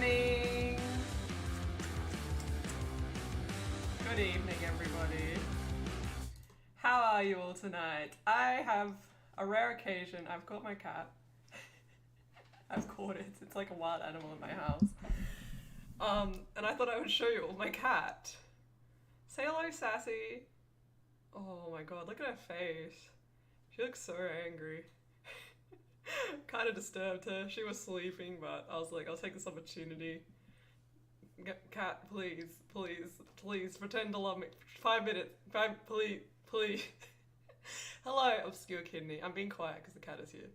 morning. Good evening, everybody. How are you all tonight? I have a rare occasion. I've caught my cat. I've caught it. It's like a wild animal in my house. And I thought I would show you all my cat. Say hello, Sassy. Oh my god, look at her face. She looks so angry. Kind of disturbed her. She was sleeping, but I was like, I'll take this opportunity. Cat, please, please, please, pretend to love me. 5 minutes. Please, please. Hello, obscure kidney. I'm being quiet because the cat is here.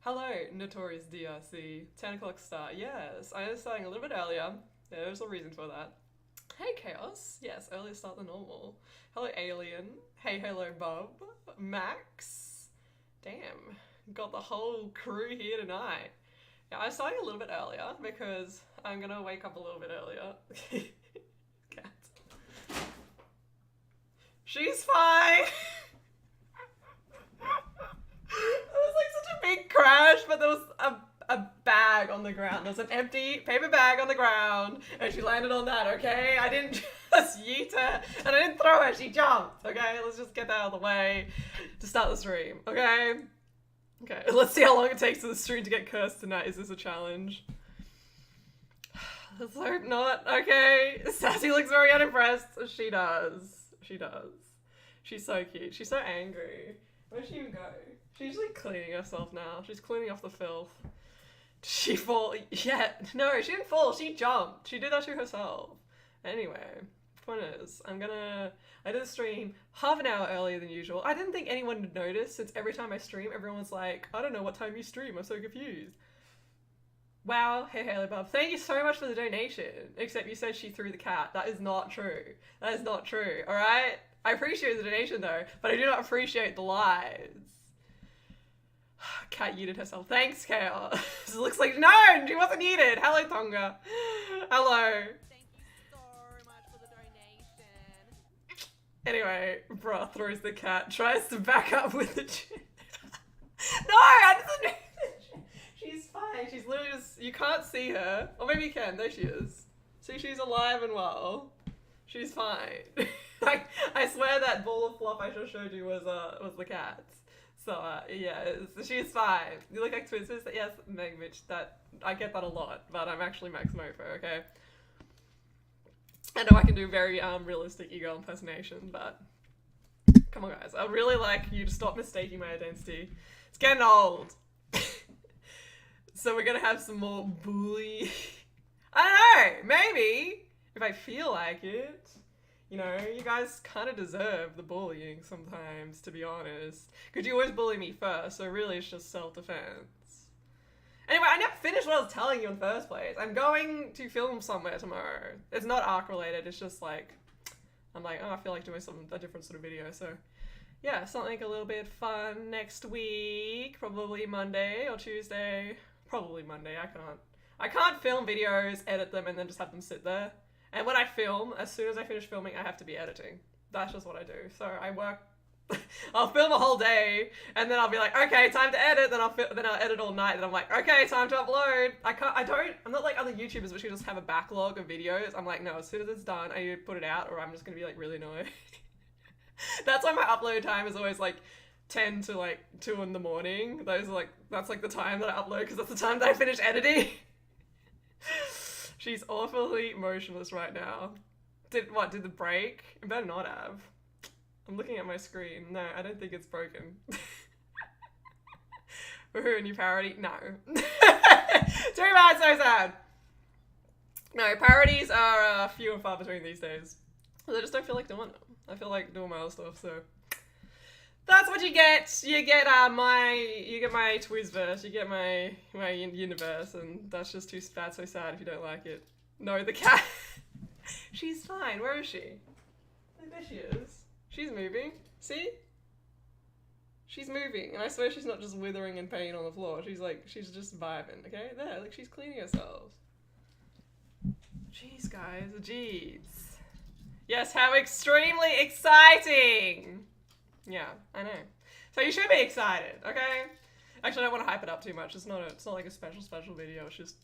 Hello, notorious DRC. 10 o'clock start. Yes, I was starting a little bit earlier. There's a reason for that. Hey, Chaos. Yes, earlier start than normal. Hello, Alien. Hey, hello, Bob. Max. Damn. Got the whole crew here tonight. Yeah, I'm starting a little bit earlier because I'm gonna wake up a little bit earlier. Cat. She's fine! It was like such a big crash, but there was a bag on the ground. There was an empty paper bag on the ground, and she landed on that, okay? I didn't just yeet her, and I didn't throw her, she jumped, okay? Let's just get that out of the way to start the stream, okay? Okay, let's see how long it takes for the stream to get cursed tonight. Is this a challenge? Let's hope not. Okay. Sassy looks very unimpressed. She does. She does. She's so cute. She's so angry. Where'd she even go? She's like cleaning herself now. She's cleaning off the filth. Did she fall? Yeah. No, she didn't fall. She jumped. She did that to herself. Anyway, point is, I did the stream half an hour earlier than usual. I didn't think anyone would notice since every time I stream, everyone's like, I don't know what time you stream. I'm so confused. Wow. Hey, Haley Bob. Thank you so much for the donation. Except you said she threw the cat. That is not true. That is not true. All right? I appreciate the donation though, but I do not appreciate the lies. Cat yeeted herself. Thanks, Chaos. It looks like, no, she wasn't yeeted. Hello, Tonga. Hello. Anyway, bruh throws the cat, tries to back up with the chin. No, I didn't. She's fine. She's literally just, you can't see her. Or maybe you can. There she is. See, she's alive and well. She's fine. Like, I swear that ball of fluff I just showed you was the cat. So, yeah, she's fine. You look like Twizzers? Yes, Meg Mitch, that, I get that a lot, but I'm actually Max Mofo, okay? I know I can do very realistic ego impersonation, but come on guys, I'd really like you to stop mistaking my identity. It's getting old. So we're gonna have some more bully. I don't know, maybe, if I feel like it. You know, you guys kind of deserve the bullying sometimes, to be honest. Because you always bully me first, so really it's just self-defense. Anyway, I never finished what I was telling you in the first place. I'm going to film somewhere tomorrow. It's not ARC related, it's just like, I'm like, oh, I feel like doing a different sort of video, so yeah, something a little bit fun next week, probably Monday or Tuesday. Probably Monday, I can't film videos, edit them, and then just have them sit there. And when I film, as soon as I finish filming, I have to be editing. That's just what I do. So I work, I'll film a whole day, and then I'll be like, okay, time to edit, then I'll edit all night, then I'm like, okay, time to upload. I'm not like other YouTubers which just have a backlog of videos. I'm like, no, as soon as it's done, I need to put it out, or I'm just gonna be like really annoyed. That's why my upload time is always like 10 to like 2 in the morning. That's like the time that I upload, because that's the time that I finish editing. She's awfully motionless right now. Did the break? It better not have. I'm looking at my screen. No, I don't think it's broken. Woohoo, new parody? No. Too bad, so sad. No, parodies are few and far between these days. I just don't feel like doing them. I feel like doing my other stuff, so. That's what you get. You get my Twizzverse. You get my universe, and that's just too bad, so sad if you don't like it. No, the cat. She's fine. Where is she? There she is. She's moving. See? She's moving, and I swear she's not just withering in pain on the floor. She's just vibing. Okay, there. Like she's cleaning herself. Jeez, guys. Jeez. Yes, how extremely exciting. Yeah, I know. So you should be excited, okay? Actually, I don't want to hype it up too much. It's not like a special video. It's just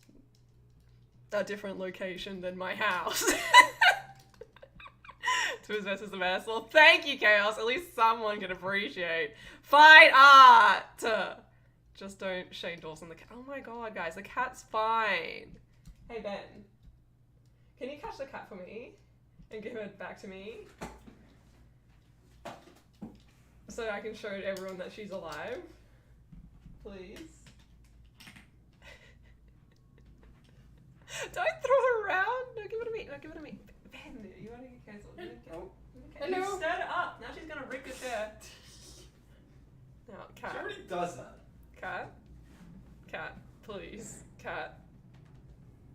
a different location than my house. Twiz versus the best. Well, thank you, Chaos. At least someone can appreciate fine art. Just don't Shane Dawson the cat. Oh my god, guys, the cat's fine. Hey, Ben. Can you catch the cat for me? And give it back to me? So I can show everyone that she's alive. Please. Don't throw her around! No, give it to me. No, give it to me. Ben, you want to get cancelled? Oh. Hello. You stirred it up. Now she's gonna rip your chair. No, cat. She already does that. Cat. Cat. Please. Cat.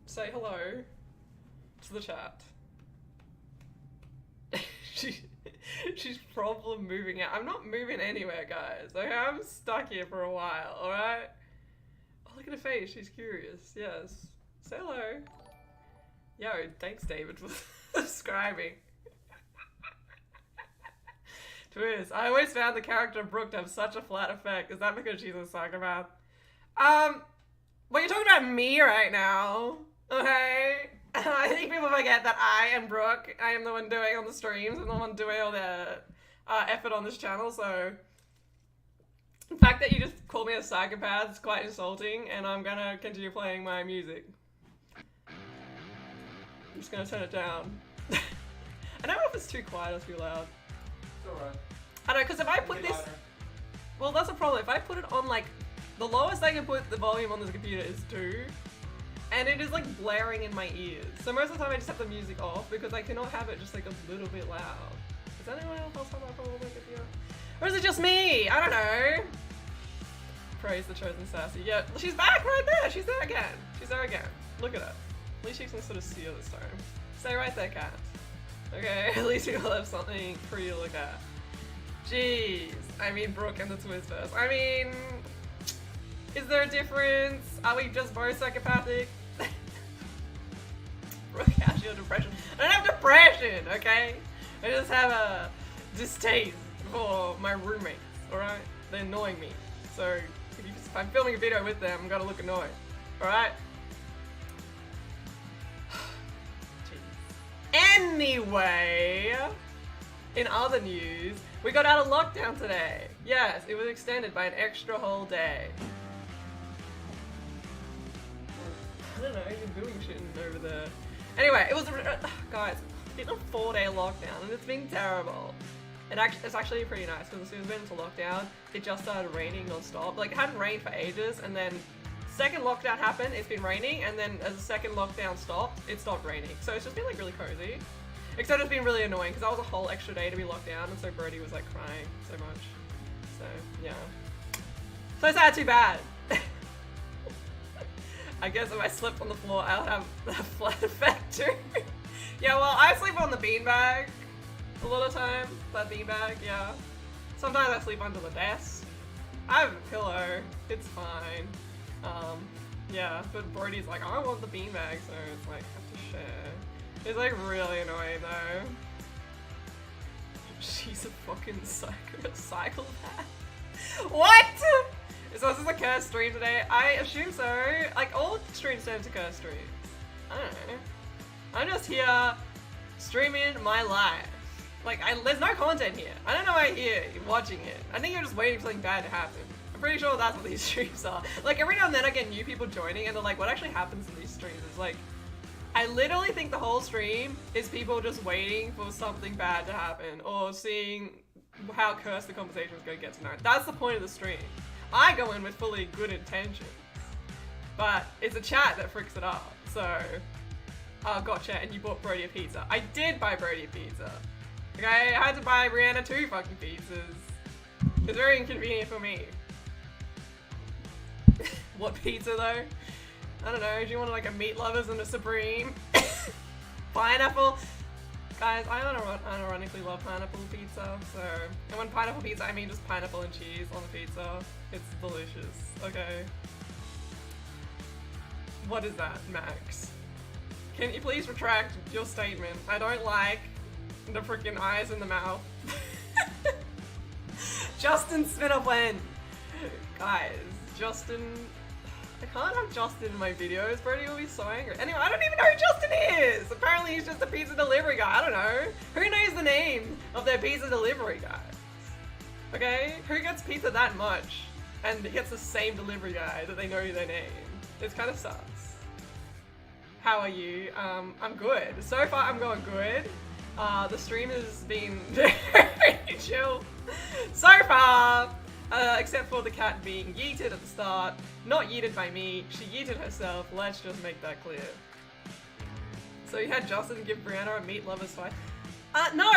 Say hello to the chat. She's probably moving out. I'm not moving anywhere, guys. Okay, I'm stuck here for a while, alright? Oh, look at her face. She's curious. Yes. Say hello. Yo, thanks, David, for subscribing. Twiz, I always found the character of Brooke to have such a flat effect. Is that because she's a psychopath? Well, you're talking about me right now. Okay? I think people forget that I am Brooke. I am the one doing all the streams. I'm the one doing all the effort on this channel, so... The fact that you just called me a psychopath is quite insulting, and I'm gonna continue playing my music. I'm just gonna turn it down. I don't know if it's too quiet or too loud. It's alright. I don't know, because if I put this... Well, that's a problem. If I put it on, like... The lowest I can put the volume on this computer is 2. And it is like blaring in my ears. So most of the time I just have the music off because I cannot have it just like a little bit loud. Does anyone else have that problem with my computer? Or is it just me? I don't know. Praise the chosen sassy. Yeah, she's back right there. She's there again. She's there again. Look at her. At least she can sort of see her this time. Stay right there, cat. Okay, at least we'll have something for you to look at. Jeez. I mean, Brooke and the Twizzverse. I mean... Is there a difference? Are we just both psychopathic? Brooke, how's your depression? I don't have depression, okay? I just have a distaste for my roommates, alright? They're annoying me. So, if I'm filming a video with them, I'm gonna look annoyed, alright? Anyway, in other news, we got out of lockdown today. Yes, it was extended by an extra whole day. I don't know, you're doing shit over there. Anyway, it was, guys, it's a 4-day lockdown and it's been terrible. It's actually pretty nice because as soon as we went into lockdown, it just started raining non-stop. Like, it hadn't rained for ages, and then second lockdown happened, it's been raining, and then as the second lockdown stopped, it stopped raining. So it's just been like really cozy. Except it's been really annoying because that was a whole extra day to be locked down, and so Brody was like crying so much. So, yeah. So it's not too bad. I guess if I slept on the floor, I would have a flat effect too. Yeah, well, I sleep on the beanbag a lot of time. That beanbag, yeah. Sometimes I sleep under the desk. I have a pillow. It's fine. Yeah, but Brody's like, I want the beanbag, so it's like, have to share. It's like really annoying though. She's a fucking psychopath. What? So is this a cursed stream today? I assume so. Like, all streams turn to cursed streams. I don't know. I'm just here streaming my life. Like, there's no content here. I don't know why you're here watching it. I think you're just waiting for something bad to happen. I'm pretty sure that's what these streams are. Like, every now and then I get new people joining and they're like, what actually happens in these streams? It's like, I literally think the whole stream is people just waiting for something bad to happen or seeing how cursed the conversation is going to get tonight. That's the point of the stream. I go in with fully good intentions, but it's a chat that freaks it up. So, oh, gotcha, and you bought Brody a pizza. I did buy Brody a pizza. Okay, I had to buy Brianna 2 fucking pizzas. It's very inconvenient for me. What pizza though? I don't know, do you want like a meat lovers and a supreme? Pineapple? Guys, I unironically love pineapple pizza, so... And when pineapple pizza, I mean just pineapple and cheese on the pizza. It's delicious, okay? What is that, Max? Can you please retract your statement? I don't like the freaking eyes in the mouth. Justin Spinnerblend! Guys, Justin... I can't have Justin in my videos. Brody will be so angry. Anyway, I don't even know who Justin is. Apparently he's just a pizza delivery guy. I don't know. Who knows the name of their pizza delivery guy? Okay? Who gets pizza that much and gets the same delivery guy that they know their name? It's kind of sucks. How are you? I'm good. So far I'm going good. The stream has been very chill so far. Except for the cat being yeeted at the start. Not yeeted by me, she yeeted herself, let's just make that clear. So you had Justin give Brianna a meat lovers fight? No,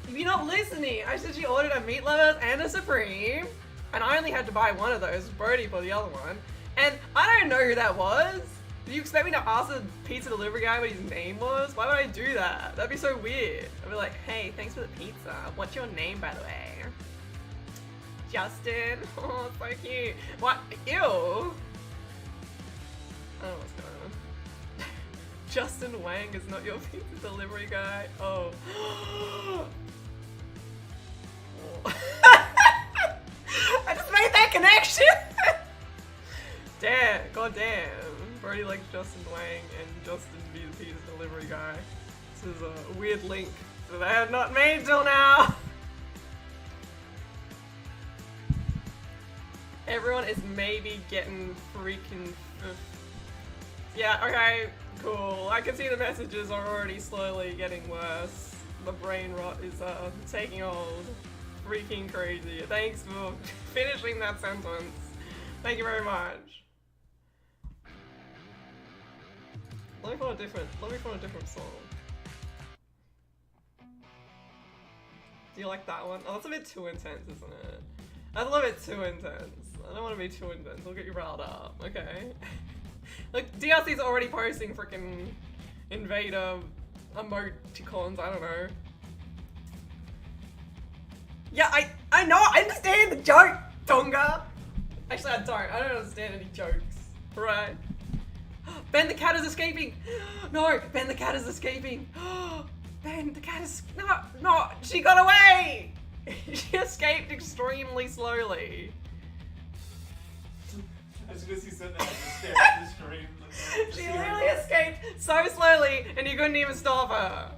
you're not listening. I said she ordered a meat lovers and a supreme, and I only had to buy one of those, Brody for the other one. And I don't know who that was. Do you expect me to ask the pizza delivery guy what his name was? Why would I do that? That'd be so weird. I'd be like, hey, thanks for the pizza. What's your name, by the way? Justin. Oh, so cute. What? Ew. I don't know what's going on. Justin Wang is not your pizza delivery guy. Oh. I just made that connection. Damn. God damn. Brody likes Justin Wang and Justin be the pizza delivery guy. This is a weird link that I have not made till now. Everyone is maybe getting freaking... Yeah, okay, cool. I can see the messages are already slowly getting worse. The brain rot is taking hold. Freaking crazy. Thanks for finishing that sentence. Thank you very much. Let me find a different song. Do you like that one? Oh, that's a bit too intense, isn't it? That's a little bit too intense. I don't want to be too intense. I'll get you riled up. Okay. Like DRC's already posting freaking invader emoticons. I don't know. Yeah, I know. I understand the joke, Tonga. Actually, I don't understand any jokes. Right. Ben the cat is escaping. No, Ben the cat is escaping. Ben the cat is no. She got away. She escaped extremely slowly. As soon as he said that, I just stared at the screen. She literally escaped so slowly, and you couldn't even stop her.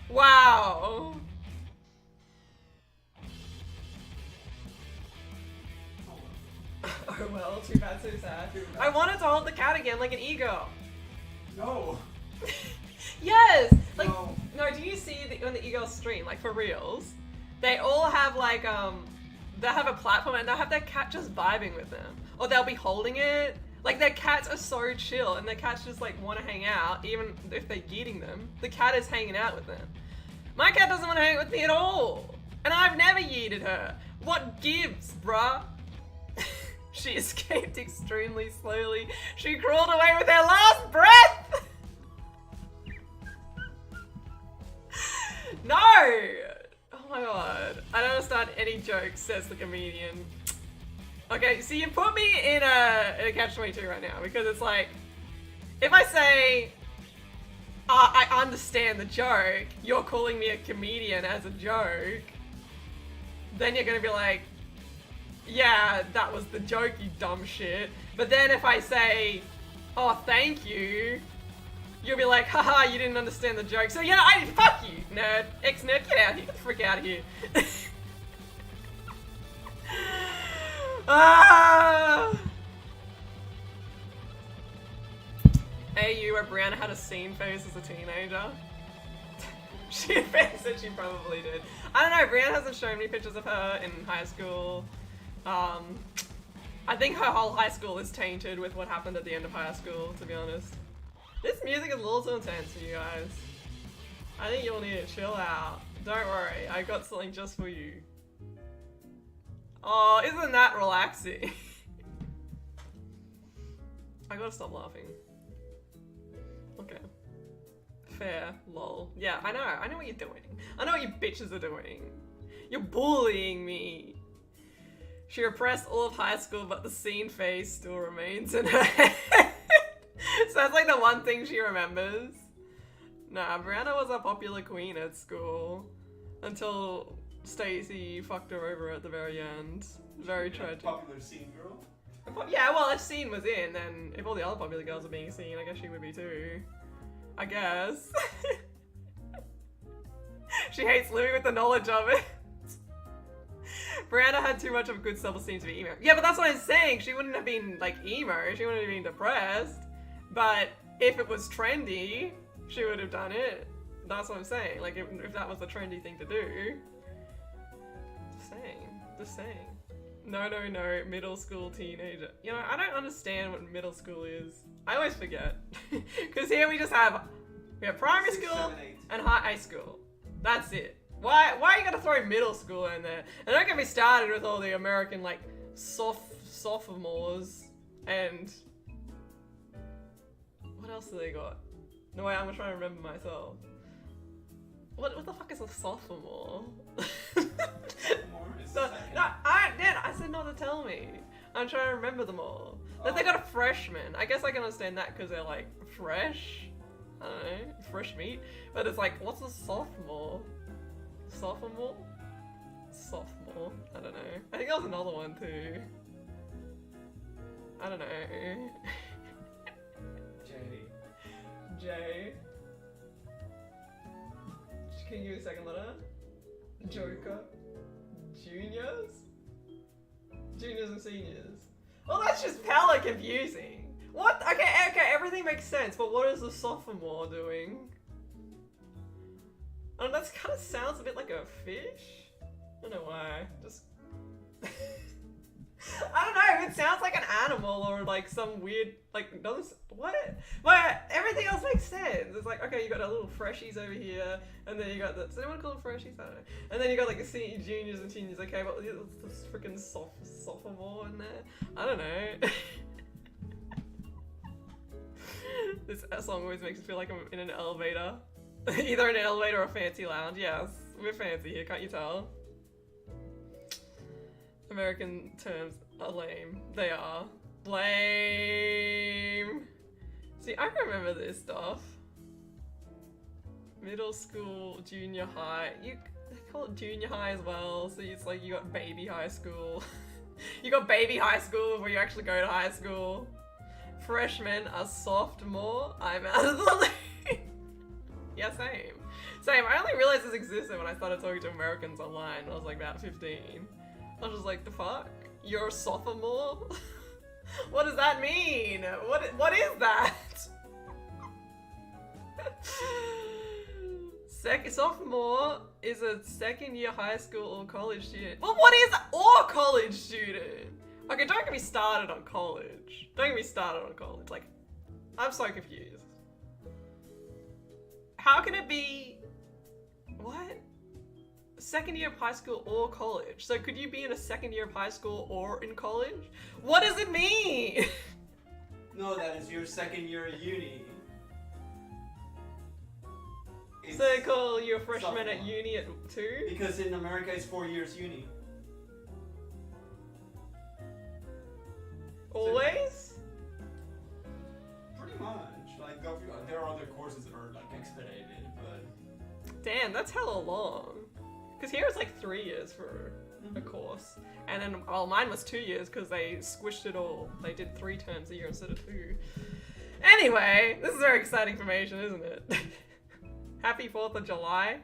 Wow. Oh well, too bad, so sad. I wanted to hold the cat again like an e-girl. No. Yes! Like, no, do you see on the e-girl stream, like for reals, they all have like, they'll have a platform and they'll have their cat just vibing with them. Or they'll be holding it. Like their cats are so chill and their cats just like want to hang out even if they're eating them. The cat is hanging out with them. My cat doesn't want to hang out with me at all. And I've never yeeted her. What gives, bruh? She escaped extremely slowly. She crawled away with her last breath! No! Oh my god. I don't understand any jokes, says the comedian. Okay, so you put me in a catch-22 right now, because it's like, if I say, I understand the joke, you're calling me a comedian as a joke, then you're gonna be like, yeah, that was the joke, you dumb shit. But then if I say, oh, thank you, you'll be like, haha, you didn't understand the joke. So yeah, fuck you, nerd. Ex-nerd, get out here, get the frick out of here. Ah! Hey, you, where Brianna had a scene face as a teenager. She said she probably did. I don't know, Brianna hasn't shown me pictures of her in high school. I think her whole high school is tainted with what happened at the end of high school, to be honest. This music is a little too intense for you guys. I think you'll need to chill out. Don't worry, I got something just for you. Oh, isn't that relaxing? I gotta stop laughing. Okay. Fair, lol. Yeah, I know what you're doing. I know what you bitches are doing. You're bullying me. She repressed all of high school, but the scene face still remains in her head. So that's like the one thing she remembers. Nah, Brianna was a popular queen at school. Until Stacy fucked her over at the very end. Very tragic. Popular scene girl? A Yeah, well, if Scene was in, then if all the other popular girls are being seen, I guess she would be too. I guess. She hates living with the knowledge of it. Brianna had too much of a good self-esteem to be emo. Yeah, but that's what I'm saying. She wouldn't have been, like, emo. She wouldn't have been depressed. But if it was trendy, she would have done it. That's what I'm saying. Like, if that was the trendy thing to do. Just saying. Just saying. No, middle school teenager. You know, I don't understand what middle school is. I always forget. Because here we have primary 6, school 7, 8. and high school. That's it. Why are you gonna throw middle school in there? And don't get me started with all the American, like, sophomores and... What else do they got? No, wait, I'm trying to remember myself. What the fuck is a sophomore? I said not to tell me. I'm trying to remember them all. Then they got a freshman. I guess I can understand that because they're like fresh. I don't know, fresh meat. But it's like, what's a sophomore? Sophomore? Sophomore? I don't know. I think that was another one too. I don't know. J. Can you give me a second letter? Joker. Juniors? Juniors and seniors. Well, that's just hella confusing. What? Okay, everything makes sense, but what is the sophomore doing? Oh, that kind of sounds a bit like a fish. I don't know why. Just... I don't know, it sounds like an animal or like some weird, like, doesn't, what? But everything else makes sense. It's like, okay, you got a little freshies over here, and then you got the, does anyone call them freshies? I don't know. And then you got like the senior, juniors and seniors, okay, but this freaking sophomore in there? I don't know. This song always makes me feel like I'm in an elevator. Either an elevator or a fancy lounge. Yes, we're fancy here, can't you tell? American terms are lame. They are. Lame. See, I remember this stuff. Middle school, junior high. They call it junior high as well. So it's like you got baby high school. You got baby high school before you actually go to high school. Freshmen are sophomore. I'm out of the league. Yeah, same. Same. I only realized this existed when I started talking to Americans online when I was like about 15. I was just like, the fuck? You're a sophomore? What does that mean? What is that? Sophomore is a second year high school or college student. Well, what is or college student? Okay, don't get me started on college. Don't get me started on college. Like, I'm so confused. How can it be... What? Second year of high school or college. So could you be in a second year of high school or in college? What does it mean? No, that is your second year of uni. So they call you a freshman at uni at 2? Because in America it's 4 years uni. Always? Pretty much. Like, there are other courses that are like expedited, but... Damn, that's hella long. Because here it's like 3 years for a course. And then, well, mine was 2 years because they squished it all. They did 3 terms a year instead of 2. Anyway, this is very exciting information, isn't it? Happy 4th of July.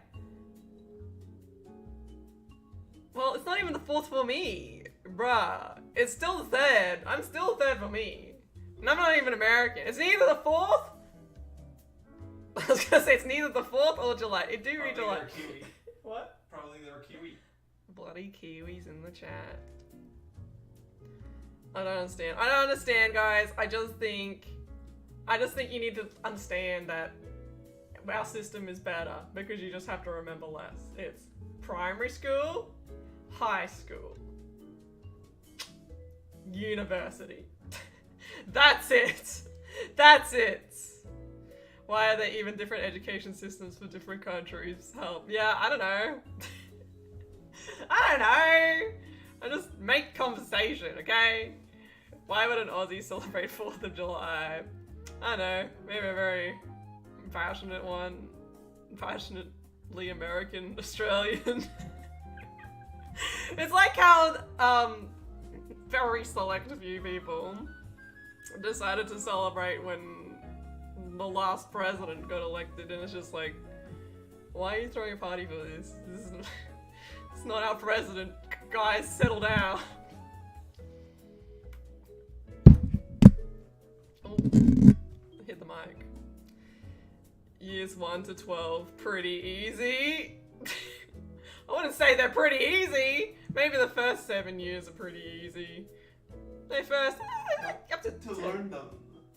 Well, it's not even the 4th for me. Bruh. It's still the 3rd. I'm still the 3rd for me. And I'm not even American. It's neither the 4th. I was gonna say it's neither the 4th or July. It do read July. Kiwi. What? Probably they're Kiwi. Bloody Kiwis in the chat. I don't understand. I don't understand, guys. I just think you need to understand that our system is better because you just have to remember less. It's primary school, high school, university. That's it. That's it. Why are there even different education systems for different countries? Help. Yeah, I don't know. I don't know. I just make conversation, okay? Why would an Aussie celebrate 4th of July? I don't know. Maybe a very passionate one. Passionately American Australian. It's like how very select few people decided to celebrate when the last president got elected, and it's just like, why are you throwing a party for this? This is it's not our president. Guys, settle down. Oh, hit the mic. Years 1 to 12, pretty easy. I wouldn't say they're pretty easy. Maybe the first 7 years are pretty easy. They first, up to 10. learn them.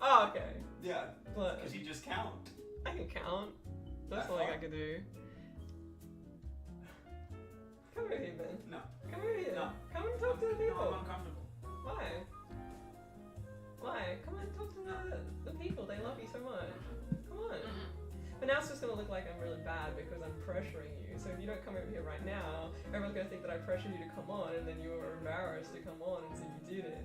Oh, okay. Yeah, But because you just count. I can count. That's That's something I fine. can do. Come over here, Ben. No. Come over here. No. Come and talk to the No, people. I'm uncomfortable. Why? Why? Come and talk to the people. They love you so much. Come on. But now it's just gonna look like I'm really bad because I'm pressuring you. So if you don't come over here right now, everyone's gonna think that I pressured you to come on, and then you were embarrassed to come on, and so you did it.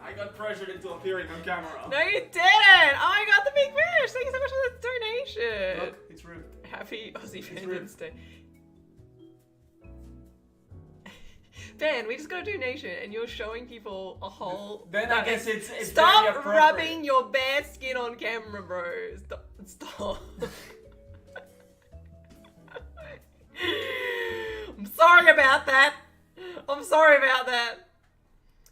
I got pressured into appearing on camera. No, you didn't! Oh my god, the big fish! Thank you so much for the donation! Look, it's rude. Happy Aussie It's Independence Day. Ben, we just got a donation and you're showing people a whole... Then I guess it's very Stop appropriate. rubbing your bare skin on camera, bro. Stop. I'm sorry about that. I'm sorry about that.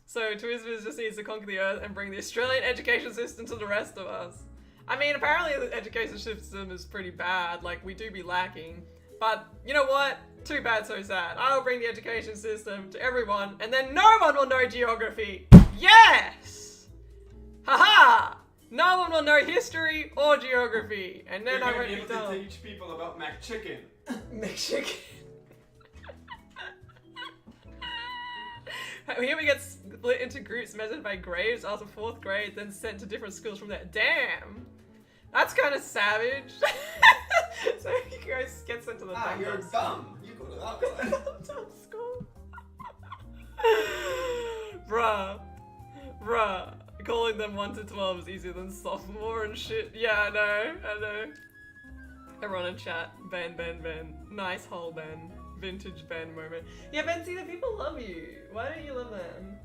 So, Twizzbers just needs to conquer the earth and bring the Australian education system to the rest of us. I mean, apparently the education system is pretty bad. Like, we do be lacking. But, you know what? Too bad, so sad. I'll bring the education system to everyone, and then no one will know geography. Yes! Haha! No one will know history or geography. And then You're I gonna won't be be able to dumb. teach people about McChicken. Michigan. Here we get split into groups measured by grades after 4th grade, then sent to different schools from there. Damn! That's kind of savage. So you guys get sent to the dumb You're dumb dumb. You go to that one. dumb school. Bruh. Calling them 1 to 12 is easier than sophomore and shit. Yeah, I know. Everyone in chat, Ben. Nice hole, Ben. Vintage Ben moment. Yeah, Ben, see, the people love you. Why don't you love them?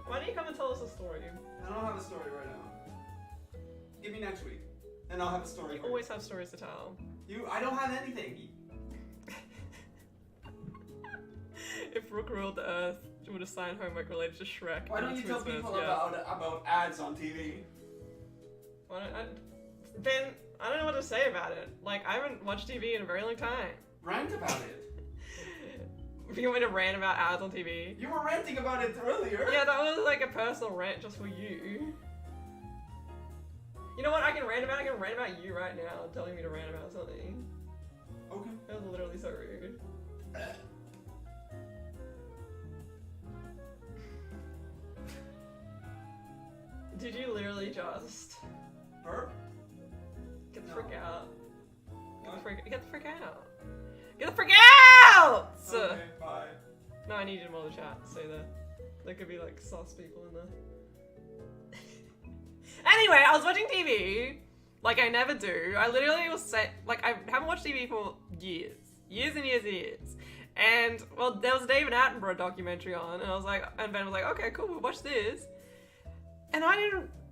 Why don't you come and tell us a story? I don't have a story right now. Give me next week, and I'll have a story. You for always have stories to tell. I don't have anything. If Rook ruled the earth, she would assign homework related to Shrek. Why don't and you tell Twizzlers, people yeah. about ads on TV? Ben, I don't know what to say about it. Like, I haven't watched TV in a very long time. Rant about it. You want me to rant about ads on TV? You were ranting about it earlier. Yeah, that was like a personal rant just for you. You know what? I can rant about you right now, telling me to rant about something. Okay. That was literally so rude. Did you literally just Burp? get the No. frick out? Get the What? frick out! Get the frick out! Okay, bye. No, I need you in more of the chat. So there could be like sus people in there. Anyway, I was watching TV, like I never do. I literally was like I haven't watched TV for years and years. And well, there was a David Attenborough documentary on, and and Ben was like, okay, cool, we'll watch this. And I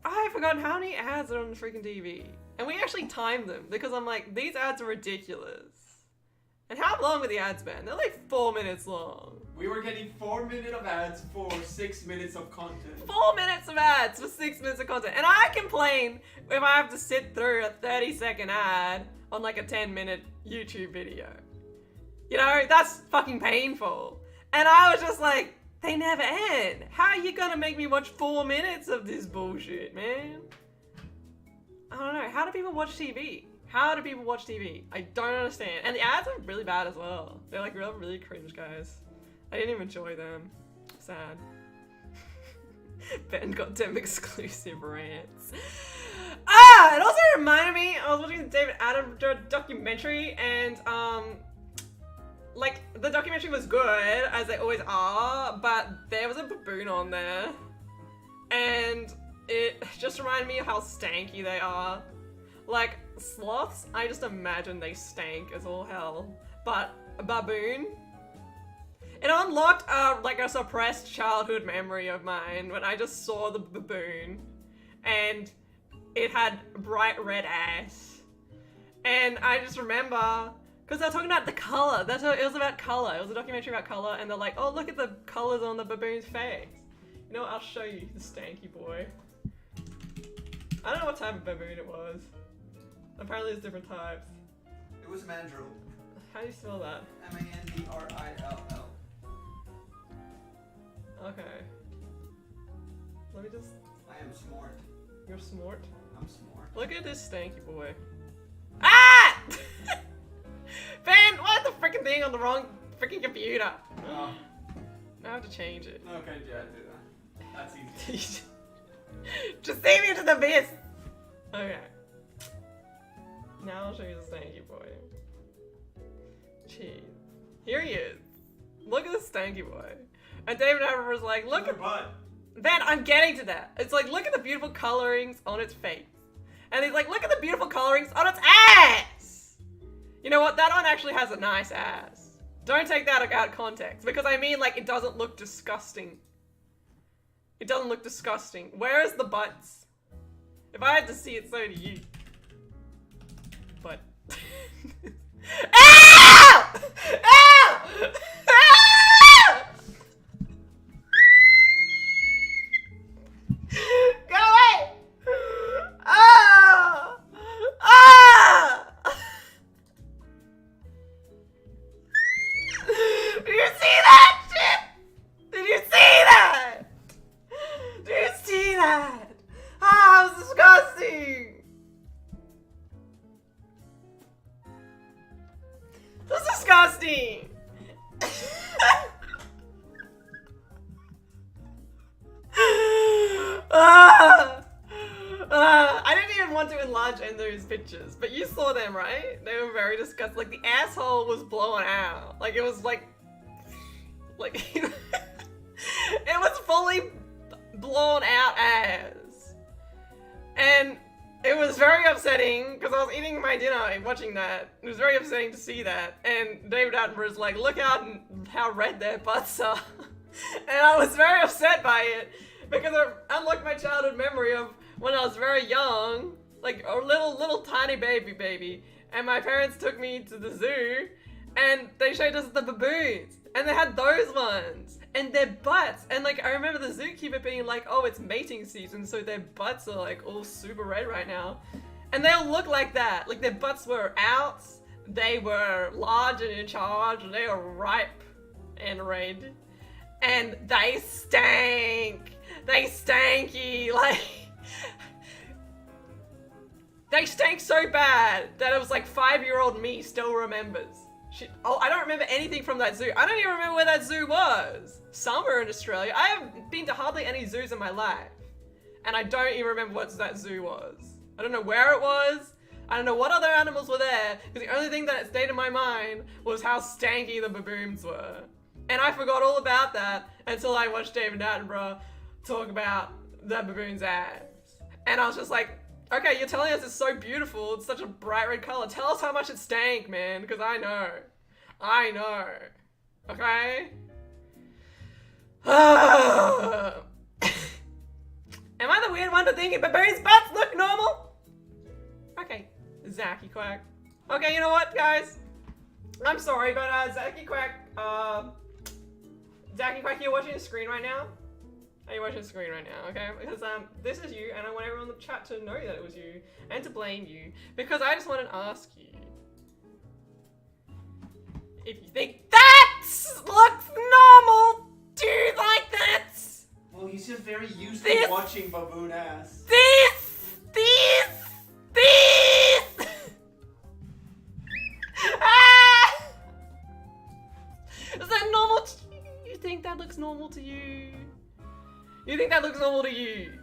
had forgotten how many ads are on the freaking TV. And we actually timed them because I'm like, these ads are ridiculous. And how long were the ads, Ben? They're like 4 minutes long. We were getting 4 minutes of ads for 6 minutes of content. 4 minutes of ads for 6 minutes of content. And I complain if I have to sit through a 30-second ad on like a 10-minute YouTube video. You know, that's fucking painful. And I was just like, they never end. How are you gonna make me watch 4 minutes of this bullshit, man? I don't know. How do people watch TV? How do people watch TV? I don't understand. And the ads are really bad as well. They're like really cringe, guys. I didn't even enjoy them. Sad. Ben got them exclusive rants. It also reminded me, I was watching the David Attenborough documentary, and like the documentary was good, as they always are, but there was a baboon on there, and it just reminded me of how stanky they are. Like, sloths, I just imagine they stank as all hell. But a baboon? It unlocked like a suppressed childhood memory of mine when I just saw the baboon and it had bright red ass. And I just remember, because they were talking about the color. It was about color. It was a documentary about color, and they're like, oh, look at the colors on the baboon's face. You know what? I'll show you the stanky boy. I don't know what type of baboon it was. Apparently there's different types. It was mandrill. How do you spell that? M-A-N-D-R-I-L-L. Okay. Let me just... I am smart. You're smart? I'm smart. Look at this stanky boy. Ah! Ben, why is the freaking thing on the wrong freaking computer? Oh. Now I have to change it. Okay, yeah, do that. That's easy. Just save me into the abyss! Okay. Now I'll show you the stanky boy. Jeez. Here he is. Look at the stanky boy. And David Hammer was like, look at... butt. Ben, I'm getting to that. It's like, look at the beautiful colorings on its face. And he's like, look at the beautiful colorings on its ass! You know what? That one actually has a nice ass. Don't take that out of context. Because I mean, like, it doesn't look disgusting. It doesn't look disgusting. Where is the butts? If I had to see it, so do you. But... Ow! Ow! Ow! Go away! Ah! Ah! Did you see that shit? Did you see that? Did you see that? Ah, it was disgusting. That's disgusting! I didn't even want to enlarge in those pictures, but you saw them, right? They were very disgusting. Like, the asshole was blown out. Like, it was like it was fully blown out ass. And it was very upsetting, because I was eating my dinner and watching that. It was very upsetting to see that. And David Attenborough's like, look how red their butts are. And I was very upset by it, because it unlocked my childhood memory of when I was very young, like a little tiny baby. And my parents took me to the zoo, and they showed us the baboons. And they had those ones. And their butts, and like I remember the zookeeper being like, oh, it's mating season, so their butts are like all super red right now. And they all look like that. Like their butts were out, they were large and in charge, they were ripe and red. And they stank. They stanky, like... They stank so bad that it was like 5-year-old me still remembers. Oh, I don't remember anything from that zoo. I don't even remember where that zoo was. Somewhere in Australia. I haven't been to hardly any zoos in my life. And I don't even remember what that zoo was. I don't know where it was. I don't know what other animals were there. Because the only thing that stayed in my mind was how stanky the baboons were. And I forgot all about that until I watched David Attenborough talk about the baboon's ass. And I was just like, okay, you're telling us it's so beautiful, it's such a bright red color. Tell us how much it stank, man, because I know. I know. Okay? Am I the weird one to think baboons' butts look normal? Okay, Zacky Quack. Okay, you know what, guys? I'm sorry, but Zacky Quack, you're watching the screen right now? Are you watching the screen right now, okay? Because this is you, and I want everyone in the chat to know that it was you, and to blame you, because I just want to ask you if you think that looks normal. Do you like that? Well, he's just very used to watching baboon ass. This! Ah! Is that normal to you? You think that looks normal to you? You think that looks normal to you?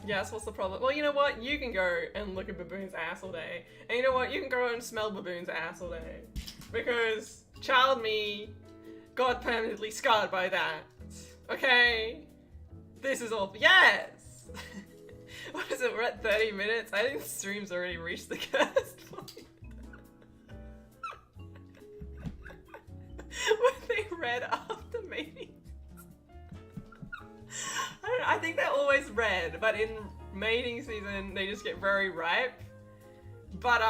Yes, what's the problem? Well, you know what? You can go and look at baboon's ass all day. And you know what? You can go and smell baboon's ass all day. Because child me got permanently scarred by that. Okay? This is all. Yes! What is it? We're at 30 minutes? I think the stream's already reached the cursed point. Were they red after meetings? I don't know, I think they're always red, but in mating season they just get very ripe. But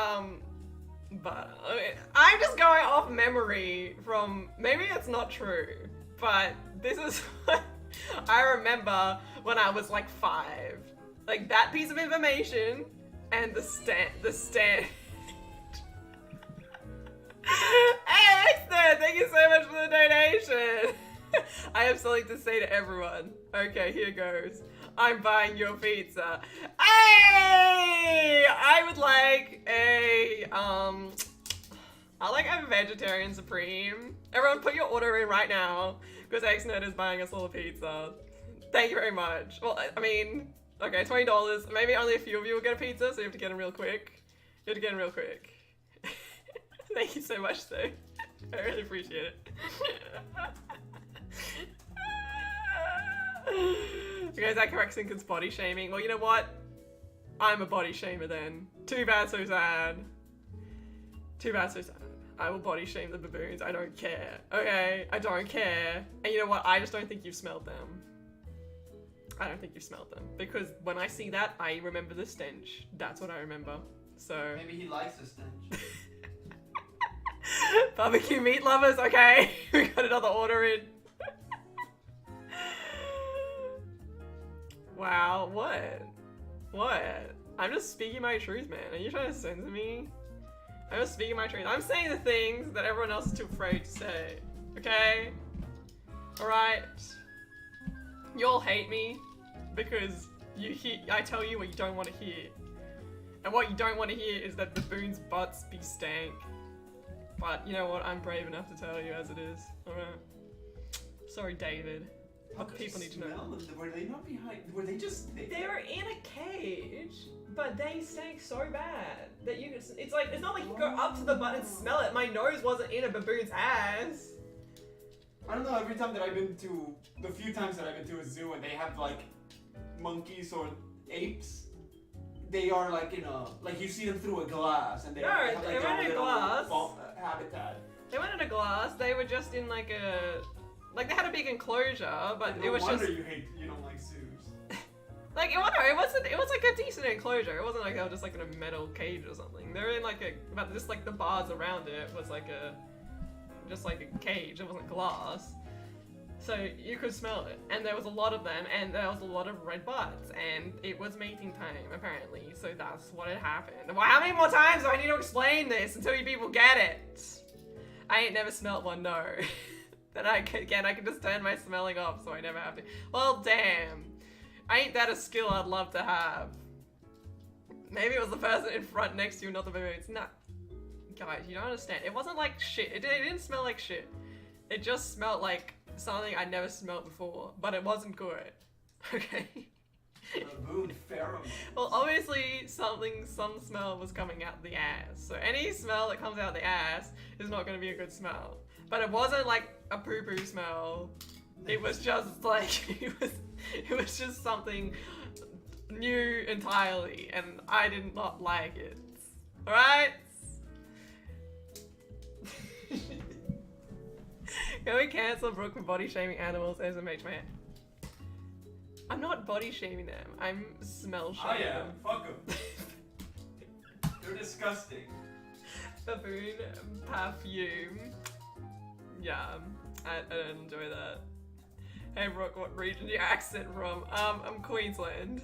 okay, I'm just going off memory from, maybe it's not true, but this is what I remember when I was like 5. Like that piece of information and the stand. Hey, Exton, thank you so much for the donation. I have something to say to everyone. Okay, here goes. I'm buying your pizza. Hey! I would like a, I like a vegetarian supreme. Everyone put your order in right now, because Xnerd is buying us all a pizza. Thank you very much. Well, I mean, okay, $20. Maybe only a few of you will get a pizza, so you have to get them real quick. You have to get them real quick. Thank you so much, though. I really appreciate it. Okay, is that correct? Since it's body shaming? Well, you know what? I'm a body shamer then. Too bad, so sad. Too bad, so sad. I will body shame the baboons. I don't care. Okay, I don't care. And you know what? I just don't think you've smelled them. I don't think you've smelled them. Because when I see that, I remember the stench. That's what I remember. So. Maybe he likes the stench. Barbecue meat lovers, okay. We got another order in. Wow, what? What? I'm just speaking my truth, man. Are you trying to censor me? I'm just speaking my truth. I'm saying the things that everyone else is too afraid to say. Okay? Alright? You all hate me because I tell you what you don't want to hear. And what you don't want to hear is that baboons' butts be stank. But you know what? I'm brave enough to tell you as it is. Alright? Sorry, David. What people need to know. Were they not behind? Were they just? They were in a cage, but they stank so bad that you. It's like it's not like you go up to the butt and smell it. My nose wasn't in a baboon's ass. I don't know. Every time that I've been to, the few times that I've been to a zoo and they have like monkeys or apes, they are like in a like you see them through a glass and they have like they weren't in a glass. Habitat. They weren't in a glass. They were just in like a. Like they had a big enclosure, but No it was wonder just. you don't like zoos. Like it wasn't. It was like a decent enclosure. It wasn't like they were just like in a metal cage or something. They were in like a, but just like the bars around it was like a, just like a cage. It wasn't glass, so you could smell it. And there was a lot of them, and there was a lot of red butts, and it was mating time apparently. So that's what had happened. Well, how many more times do I need to explain this until you people get it? I ain't never smelt one, no. Then I can just turn my smelling off so I never have to. Well, damn. Ain't that a skill I'd love to have? Maybe it was the person in front next to you, not the baby. It's not. Guys, you don't understand. It wasn't like shit. It didn't smell like shit. It just smelled like something I'd never smelled before, but it wasn't good. Okay? Baboon pheromones. Well, obviously some smell was coming out the ass. So any smell that comes out the ass is not going to be a good smell. But it wasn't like a poo-poo smell. It was just like, it was just something new entirely, and I did not like it. Alright? Can we cancel Brooke for body shaming animals as a mage man? I'm not body shaming them, I'm smell shaming them. Fuck them. They're disgusting. Baboon perfume. Yeah, I don't enjoy that. Hey Brooke, what region do you accent from? I'm Queensland.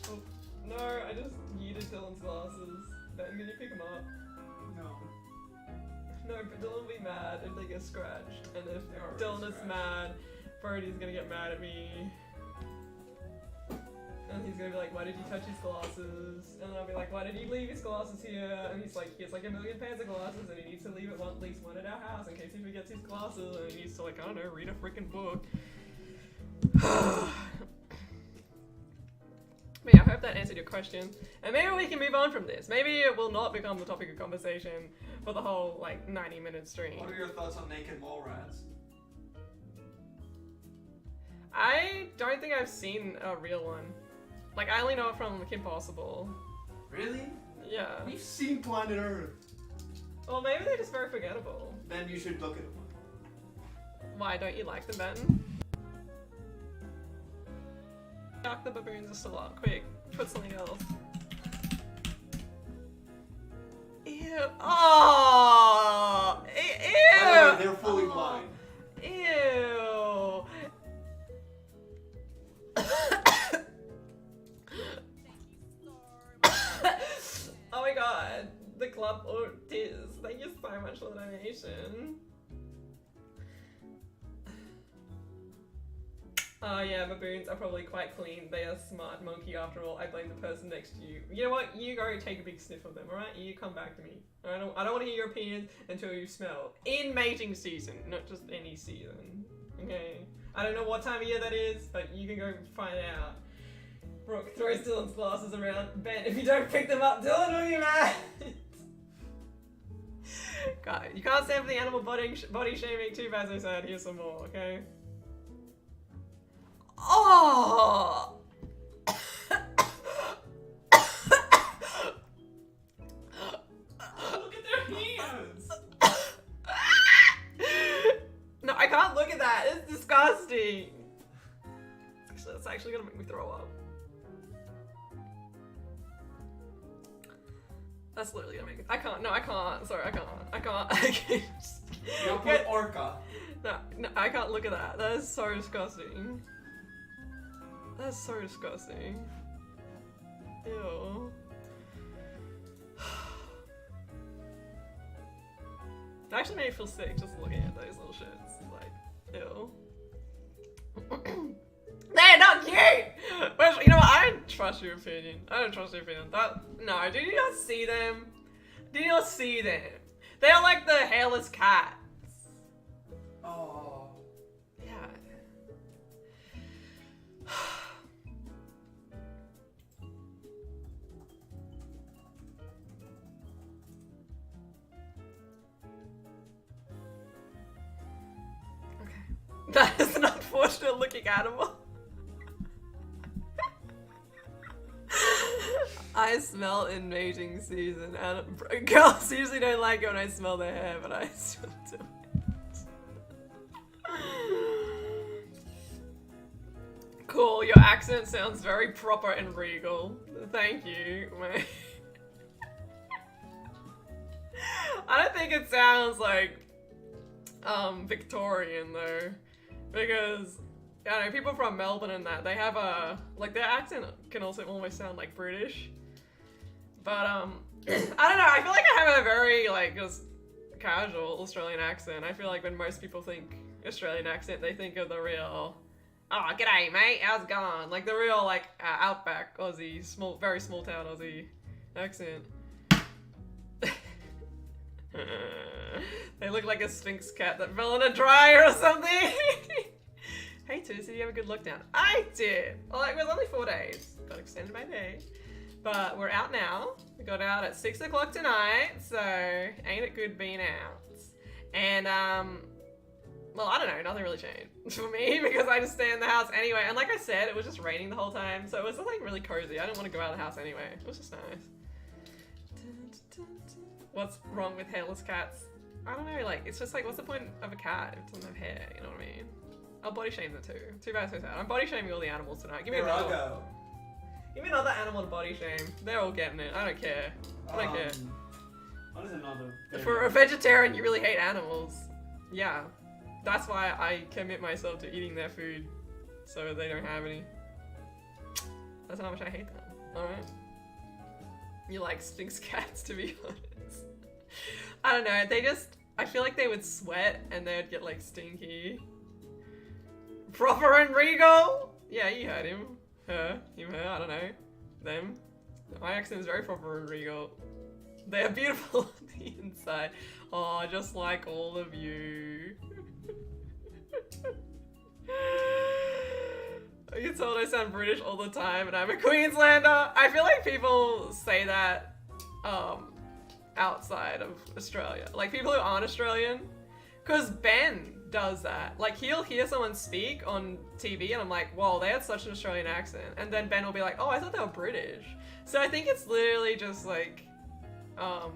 Oh, no, I just yeeted Dylan's glasses. Ben, can you pick them up? No. No, but Dylan will be mad if they get scratched. And if They are Dylan is scratched. mad, Brody's gonna get mad at me. And he's gonna be like, why did you touch his glasses? And I'll be like, why did you leave his glasses here? And he's like, he has like a million pairs of glasses and he needs to leave at least one at our house in case he forgets his glasses and he needs to like, I don't know, read a freaking book. But yeah, I hope that answered your questions, and maybe we can move on from this. Maybe it will not become the topic of conversation for the whole, like, 90-minute stream. What are your thoughts on naked mole rats? I don't think I've seen a real one. Like, I only know it from Kim Possible. Really? Yeah. We've seen Planet Earth. Well, maybe they're just very forgettable. Then you should look at them. Why don't you like them, Benton? Knock the baboons just a lot. Quick, put something else. Ew. Oh! Ew! By the way, they're fully blind. Ew! Oh my god. The club or Tiz. Thank you so much for the donation. Oh yeah, baboons are probably quite clean. They are smart monkey after all. I blame the person next to you. You know what? You go take a big sniff of them, alright? You come back to me. I don't want to hear your opinion until you smell. In mating season, not just any season. Okay? I don't know what time of year that is, but you can go find out. Brooke throws Dylan's glasses around. Ben, if you don't pick them up, Dylan will be mad. God, you can't stand for the animal body shaming. Too bad, so sad. Here's some more, okay? Oh! Look at their hands! No, I can't look at that. It's disgusting. It's actually gonna make me throw up. That's literally gonna make me. I can't. No, I can't. Sorry, I can't. I can't. I can't. You'll put orca. No, I can't look at that. That is so disgusting. That's so disgusting. Ew. It actually made me feel sick just looking at those little shits. Like, ew. They're not cute! Well, you know what? I don't trust your opinion. I don't trust your opinion. No, did you not see them? Did you not see them? They are like the hairless cats. Oh. Yeah. Okay. That is an unfortunate looking animal. I smell in mating season, and girls usually don't like it when I smell their hair, but I still do it. Cool, your accent sounds very proper and regal. Thank you. I don't think it sounds like Victorian though, because I don't know, people from Melbourne and that, they have a, like, their accent can also almost sound like British. But I don't know, I feel like I have a very, like, just casual Australian accent. I feel like when most people think Australian accent, they think of the real, oh, g'day mate, how's it going? Like the real, like, outback Aussie, very small town Aussie accent. They look like a Sphinx cat that fell in a dryer or something. Hey Toots, did you have a good look down? I did. Well, it was only 4 days. Got extended by day. But we're out now. We got out at 6 o'clock tonight, so ain't it good being out? And well, I don't know, nothing really changed for me because I just stay in the house anyway. And like I said, it was just raining the whole time, so it was like really cozy. I didn't want to go out of the house anyway. It was just nice. What's wrong with hairless cats? I don't know, like, it's just like, what's the point of a cat if it doesn't have hair, you know what I mean? I'll body shame them too. Too bad, so sad. I'm body shaming all the animals tonight. Give me another one. Give me another animal to body shame. They're all getting it. I don't care. I don't care. What is another? For a vegetarian, you really hate animals. Yeah. That's why I commit myself to eating their food so they don't have any. That's how much I hate them. Alright? You like Sphinx cats, to be honest. I don't know. They just... I feel like they would sweat and they would get, like, stinky. Proper and regal? Yeah, you heard him. Her. Him, her. I don't know. Them. My accent is very proper and regal. They are beautiful on the inside. Oh, just like all of you. been told I sound British all the time and I'm a Queenslander. I feel like people say that outside of Australia. Like people who aren't Australian. Because Ben does that. Like he'll hear someone speak on TV and I'm like, whoa, they had such an Australian accent. And then Ben will be like, oh, I thought they were British. So I think it's literally just like, I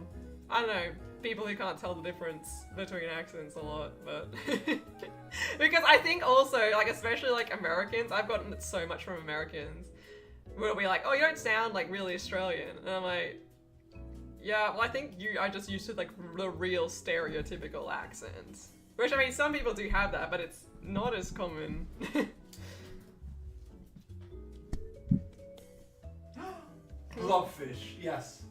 don't know, people who can't tell the difference between accents a lot, but because I think also, like, especially like Americans, I've gotten it so much from Americans, where we're like, oh, you don't sound like really Australian, and I'm like, yeah, well, I think I just used to like the real stereotypical accents, which I mean, some people do have that, but it's not as common. Blobfish, yes.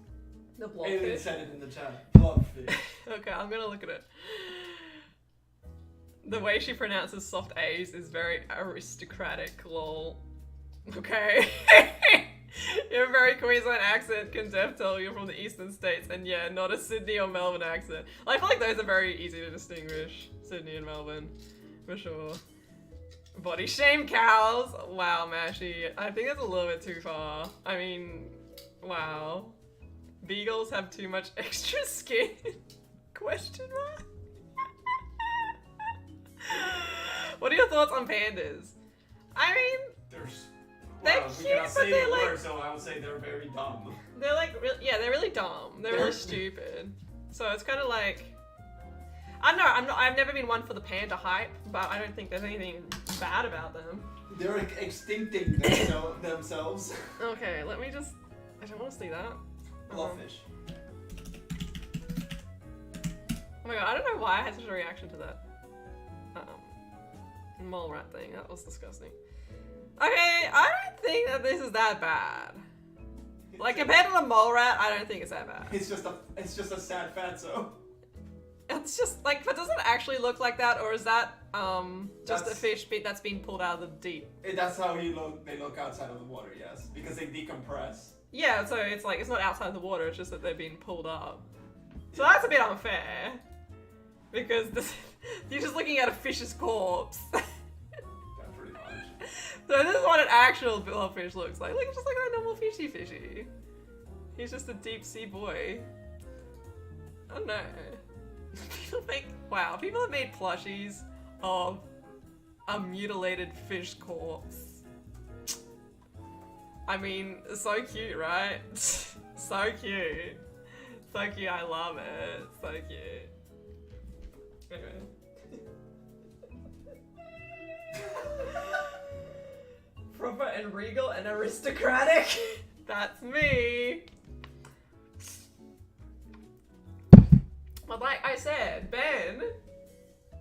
The blobfish? Alien said it in the chat. Blobfish. Okay, I'm gonna look at it. The way she pronounces soft A's is very aristocratic, lol. Okay. You have a very Queensland accent, can Def tell you're from the eastern states, and yeah, not a Sydney or Melbourne accent. I feel like those are very easy to distinguish, Sydney and Melbourne, for sure. Body shame cows! Wow, Mashy. I think that's a little bit too far. I mean, wow. Beagles have too much extra skin? Question mark? What are your thoughts on pandas? I mean, they're cute, but they're like... So I would say they're very dumb. They're like, yeah, they're really dumb. They're really stupid. So it's kind of like... I don't know, I've never been one for the panda hype, but I don't think there's anything bad about them. They're extincting themselves. Okay, let me just... I don't want to see that. Blobfish. Oh my god, I don't know why I had such a reaction to that mole rat thing. That was disgusting. Okay, I don't think that this is that bad. Like compared to the mole rat, I don't think it's that bad. It's just a sad fatso. It's just like, but does it actually look like that, or is that just a fish that's being pulled out of the deep? That's how they look outside of the water, yes, because they decompress. Yeah, so it's like it's not outside the water; it's just that they're being pulled up. So that's a bit unfair, because you're just looking at a fish's corpse. Pretty much. So this is what an actual blobfish looks like. Look, just like a normal fishy. He's just a deep sea boy. I don't know. People think, wow, people have made plushies of a mutilated fish corpse. I mean, so cute, right? So cute. So cute, I love it. So cute. Anyway. Proper and regal and aristocratic. That's me. But like I said, Ben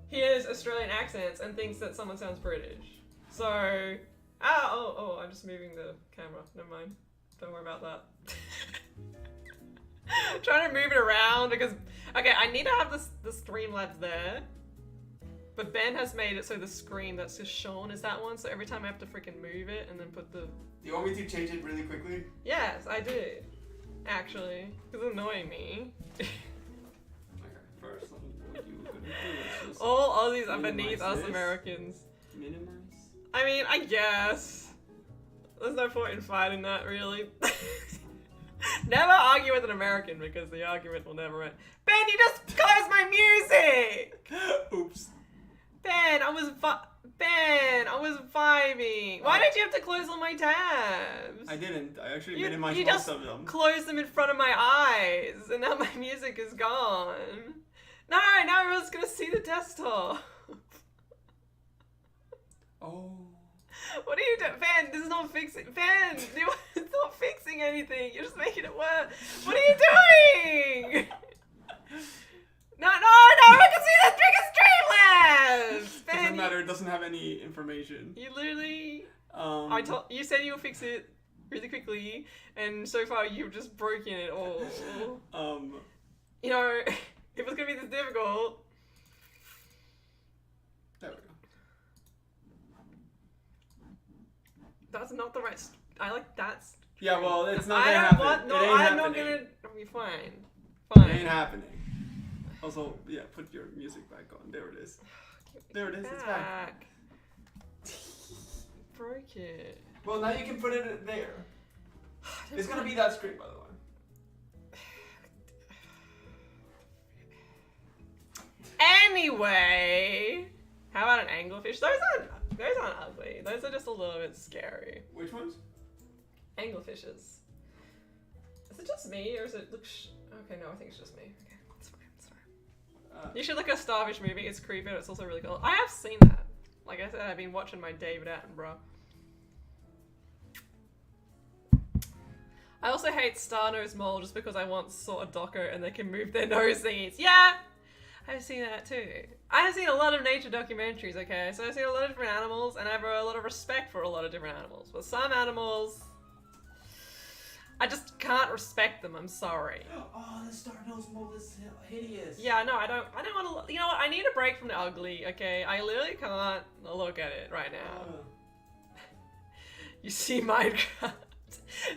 hears Australian accents and thinks that someone sounds British. So, I'm just moving the camera. Never mind. Don't worry about that. Trying to move it around because, okay, I need to have the Streamlabs there. But Ben has made it so the screen that's just shown is that one. So every time I have to freaking move it and then put the... Do you want me to change it really quickly? Yes, I did. Actually. It's annoying me. First, what you gonna do is all Aussies are beneath us Americans. Minimize? I mean, I guess. There's no point in fighting that, really. Never argue with an American because the argument will never end. Ben, you just closed my music! Oops. Ben, I was vibing. Why did you have to close all my tabs? I didn't. I actually minimized most of them. Closed them in front of my eyes, and now my music is gone. No, now everyone's gonna see the desktop. Oh. What are you doing? Ben, this is not fixing. Ben, it's not fixing anything. You're just making it worse. What are you doing? No, I can see the biggest Streamlabs! Ben, Doesn't matter, it doesn't have any information. You literally... you said you'll fix it really quickly, and so far you've just broken it all. You know, if it's gonna be this difficult... There we go. That's not the right... I like that. Yeah, well, it's not gonna happen. I'm not gonna... I'll be fine. It ain't happening. Also, yeah, put your music back on. There it is. There it is. It's back. Broken like it. Well, now you can put it there. It's gonna be that screen, by the way. Anyway, how about an anglerfish? Those aren't ugly. Those are just a little bit scary. Which ones? Anglerfishes. Is it just me, or is it okay, no, I think it's just me. Okay, it's fine, it's fine. You should look at a starfish movie. It's creepy, but it's also really cool. I have seen that. Like I said, I've been watching my David Attenborough. I also hate star-nosed mole just because I once saw a doco and they can move their nose thingies. Yeah! I've seen that too. I have seen a lot of nature documentaries, okay? So I've seen a lot of different animals and I have a lot of respect for a lot of different animals. But some animals, I just can't respect them, I'm sorry. Oh, the star-nosed mole is hideous. Yeah, no, I don't want to, you know what, I need a break from the ugly, okay? I literally can't look at it right now. You see Minecraft.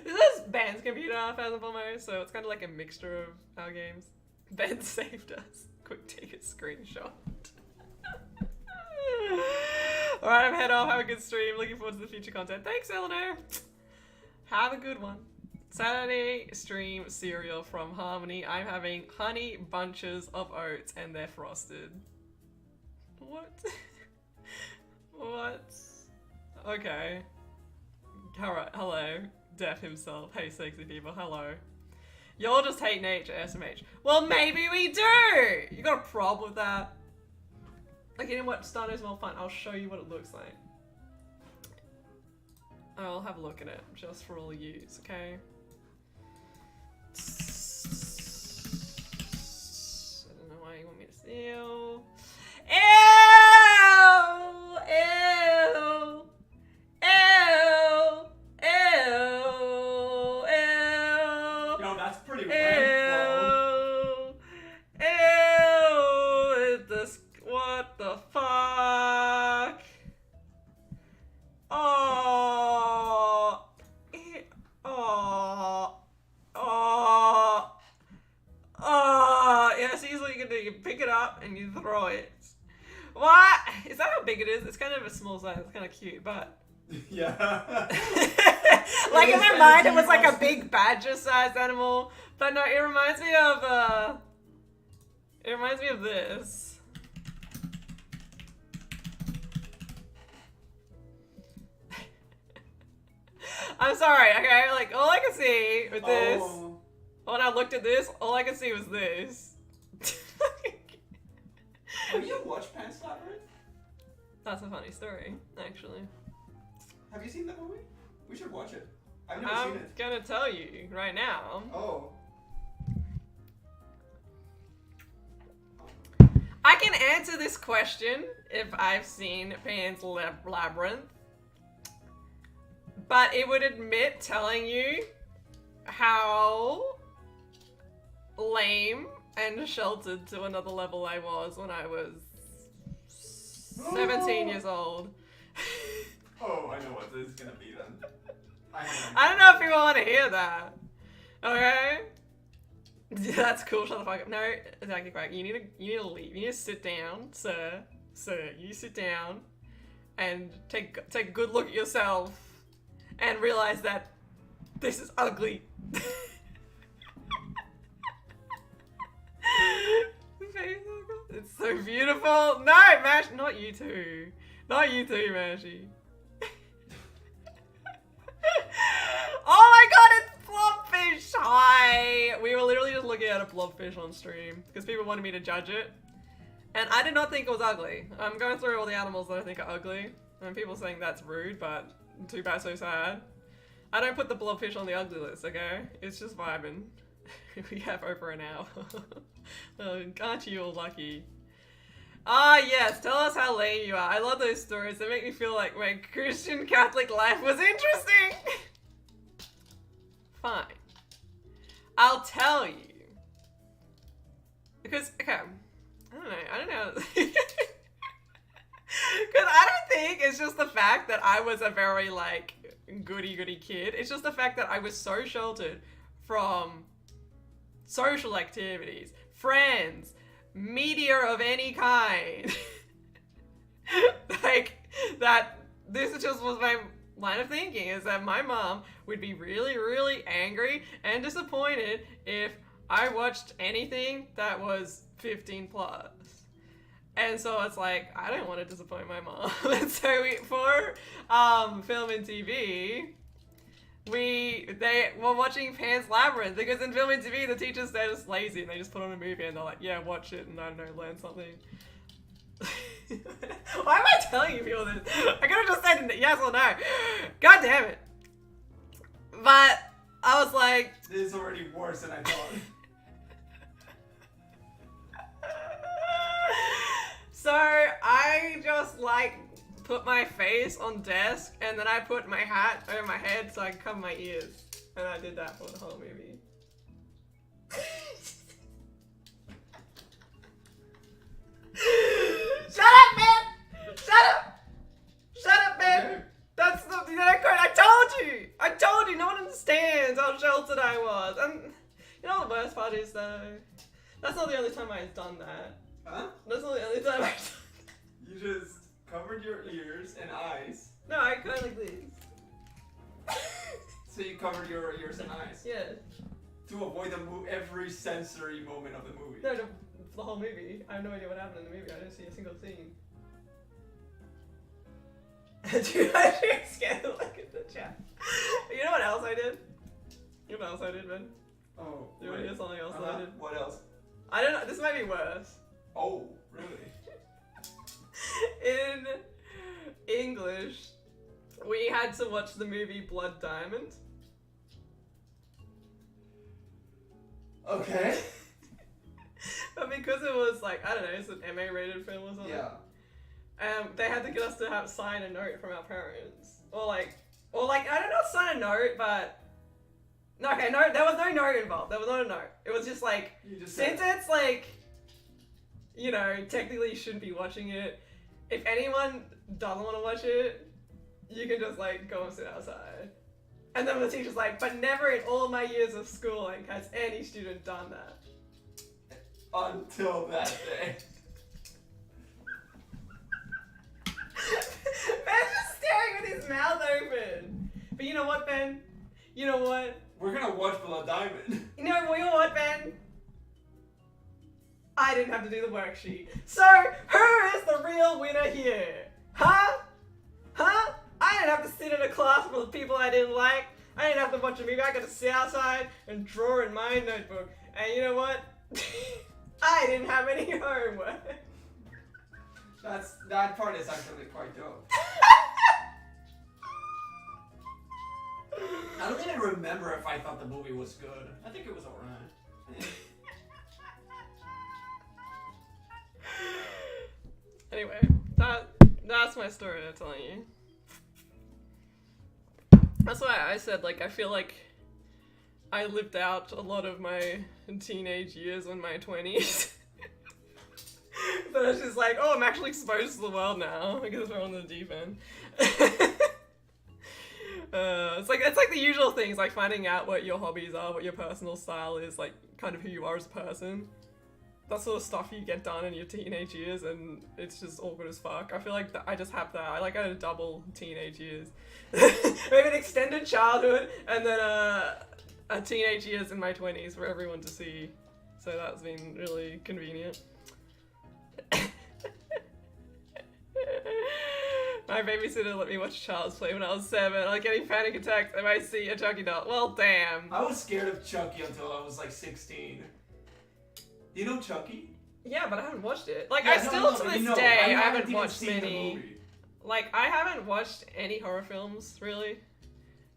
This is Ben's computer, first and foremost, so it's kind of like a mixture of our games. Ben saved us. Quick, take a screenshot. Alright, I'm head off. Have a good stream. Looking forward to the future content. Thanks, Eleanor. Have a good one. Saturday stream cereal from Harmony. I'm having honey bunches of oats and they're frosted. What? What? Okay. Alright, hello. Death himself. Hey, sexy people. Hello. Y'all just hate nature, SMH. Well, maybe we do! You got a problem with that? Like, you know what? Star-nosed mole fun. I'll show you what it looks like. I'll have a look at it, just for all yous, okay? I don't know why you want me to steal. Ew! Ew! Ew! Ew! Ew! Yo, that's pretty rank, bro. Ew! What the fuck? Oh! Oh! Oh! Oh! Yeah, see what you can do. You pick it up and you throw it. What? Is that how big it is? It's kind of a small size. It's kind of cute, but... Yeah. Like in my mind, it was like a big badger-sized animal, but no, it reminds me of this. I'm sorry. Okay, like all I could see with this, when I looked at this, all I could see was this. Have you watched Pants Labyrinth? That's a funny story, actually. Have you seen that movie? We should watch it. I've never seen it. I'm gonna tell you right now. Oh. I can answer this question if I've seen Pan's Labyrinth, but it would admit telling you how lame and sheltered to another level I was when I was 17 years old. Oh, I know what this is gonna be then. I don't know if people want to hear that. Okay? That's cool, shut the fuck up. No, exactly correct. You need to leave. You need to sit down, sir. Sir, you sit down and take a good look at yourself and realize that this is ugly. It's so beautiful. No, Mash, not you two. Not you two, Mashy. Oh my god, it's blobfish! Hi! We were literally just looking at a blobfish on stream because people wanted me to judge it. And I did not think it was ugly. I'm going through all the animals that I think are ugly. And people saying that's rude, but too bad, so sad. I don't put the blobfish on the ugly list, okay? It's just vibing. We have over an hour. Oh, aren't you all lucky? Ah, yes, tell us how lame you are. I love those stories. They make me feel like my Christian Catholic life was interesting. Fine. I'll tell you. Because, okay, I don't know. Because I don't think it's just the fact that I was a very, like, goody kid. It's just the fact that I was so sheltered from social activities, friends, media of any kind. Like, that this just was line of thinking is that my mom would be really, really angry and disappointed if I watched anything that was 15 plus. And so it's like, I don't want to disappoint my mom. And so for film and TV, they were watching Pan's Labyrinth, because in film and TV, the teachers, they're just lazy and they just put on a movie and they're like, yeah, watch it and I don't know, learn something. Why am I telling you people this? I could have just said yes or no. God damn it. But I was like, this is already worse than I thought. So I just like put my face on desk and then I put my hat over my head so I could cover my ears. And I did that for the whole movie. Shut up, man! Shut up! Shut up, man! Okay. That's the I told you! No one understands how sheltered I was. And you know the worst part is though? That's not the only time I've done that. Huh? That's not the only time I've done. You just covered your ears and eyes. No, I go like this. So you covered your ears and eyes. Yeah. To avoid every sensory moment of the movie. No, the whole movie. I have no idea what happened in the movie. I didn't see a single scene. Dude, I should scared to look at the chat. You know what else I did? You know what else I did, man? Oh. You want to hear something else that I did? What else? I don't know. This might be worse. Oh, really? In English, we had to watch the movie Blood Diamond. Okay. But because it was like, I don't know, it's an MA rated film or something. Yeah. They had to get us to sign a note from our parents. Or like, I don't know, sign a note, but... No, okay, no, there was no note involved. There was not a note. It was just like, since it's like, you know, technically you shouldn't be watching it. If anyone doesn't want to watch it, you can just like go and sit outside. And then the teacher's like, but never in all my years of schooling has any student done that. Until that day. Ben's just staring with his mouth open. But you know what, Ben? You know what? We're gonna watch Blood Diamond. You know what, Ben? I didn't have to do the worksheet. So, who is the real winner here? Huh? Huh? I didn't have to sit in a class full of people I didn't like. I didn't have to watch a movie. I got to sit outside and draw in my notebook. And you know what? I didn't have any homework. That part is actually quite dope. I don't even remember if I thought the movie was good. I think it was alright. Anyway, that's my story I'm telling you. That's why I said, like, I feel like I lived out a lot of my teenage years in my 20s. But it's just like, oh, I'm actually exposed to the world now because we're on the deep end. It's like the usual things, like finding out what your hobbies are, what your personal style is, like kind of who you are as a person. That sort of stuff you get done in your teenage years, and it's just awkward as fuck. I feel like I just have that. I had a double teenage years. Maybe an extended childhood, and then a teenage years in my 20s for everyone to see. So that's been really convenient. My babysitter let me watch Child's Play when I was 7. I was getting panic attacks if I see a Chucky doll. Well, damn. I was scared of Chucky until I was like 16. Do you know Chucky? Yeah, but I haven't watched it. Like, Yeah, I still to this day, I haven't even watched seen the many. movie. Like, I haven't watched any horror films, really.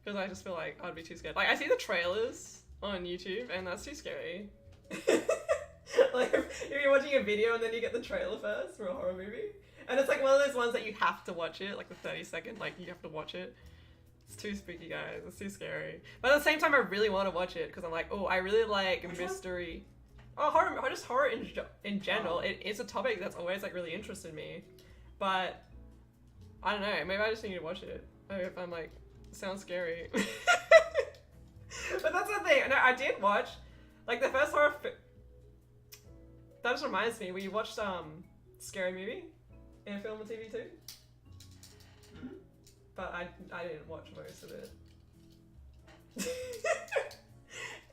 Because I just feel like I'd be too scared. Like, I see the trailers on YouTube, and that's too scary. Like, if you're watching a video and then you get the trailer first for a horror movie. And it's like one of those ones that you have to watch it, like the 30-second, like, you have to watch it. It's too spooky, guys. It's too scary. But at the same time, I really want to watch it, because I'm like, oh, I really like mystery. Oh, horror, just horror in general. It is a topic that's always, like, really interested me. But, I don't know, maybe I just need to watch it. Maybe if I'm like, sounds scary. But that's the thing. No, I did watch, like, the first horror that just reminds me, we watched, Scary Movie in film and TV too. Mm-hmm. but I didn't watch most of it.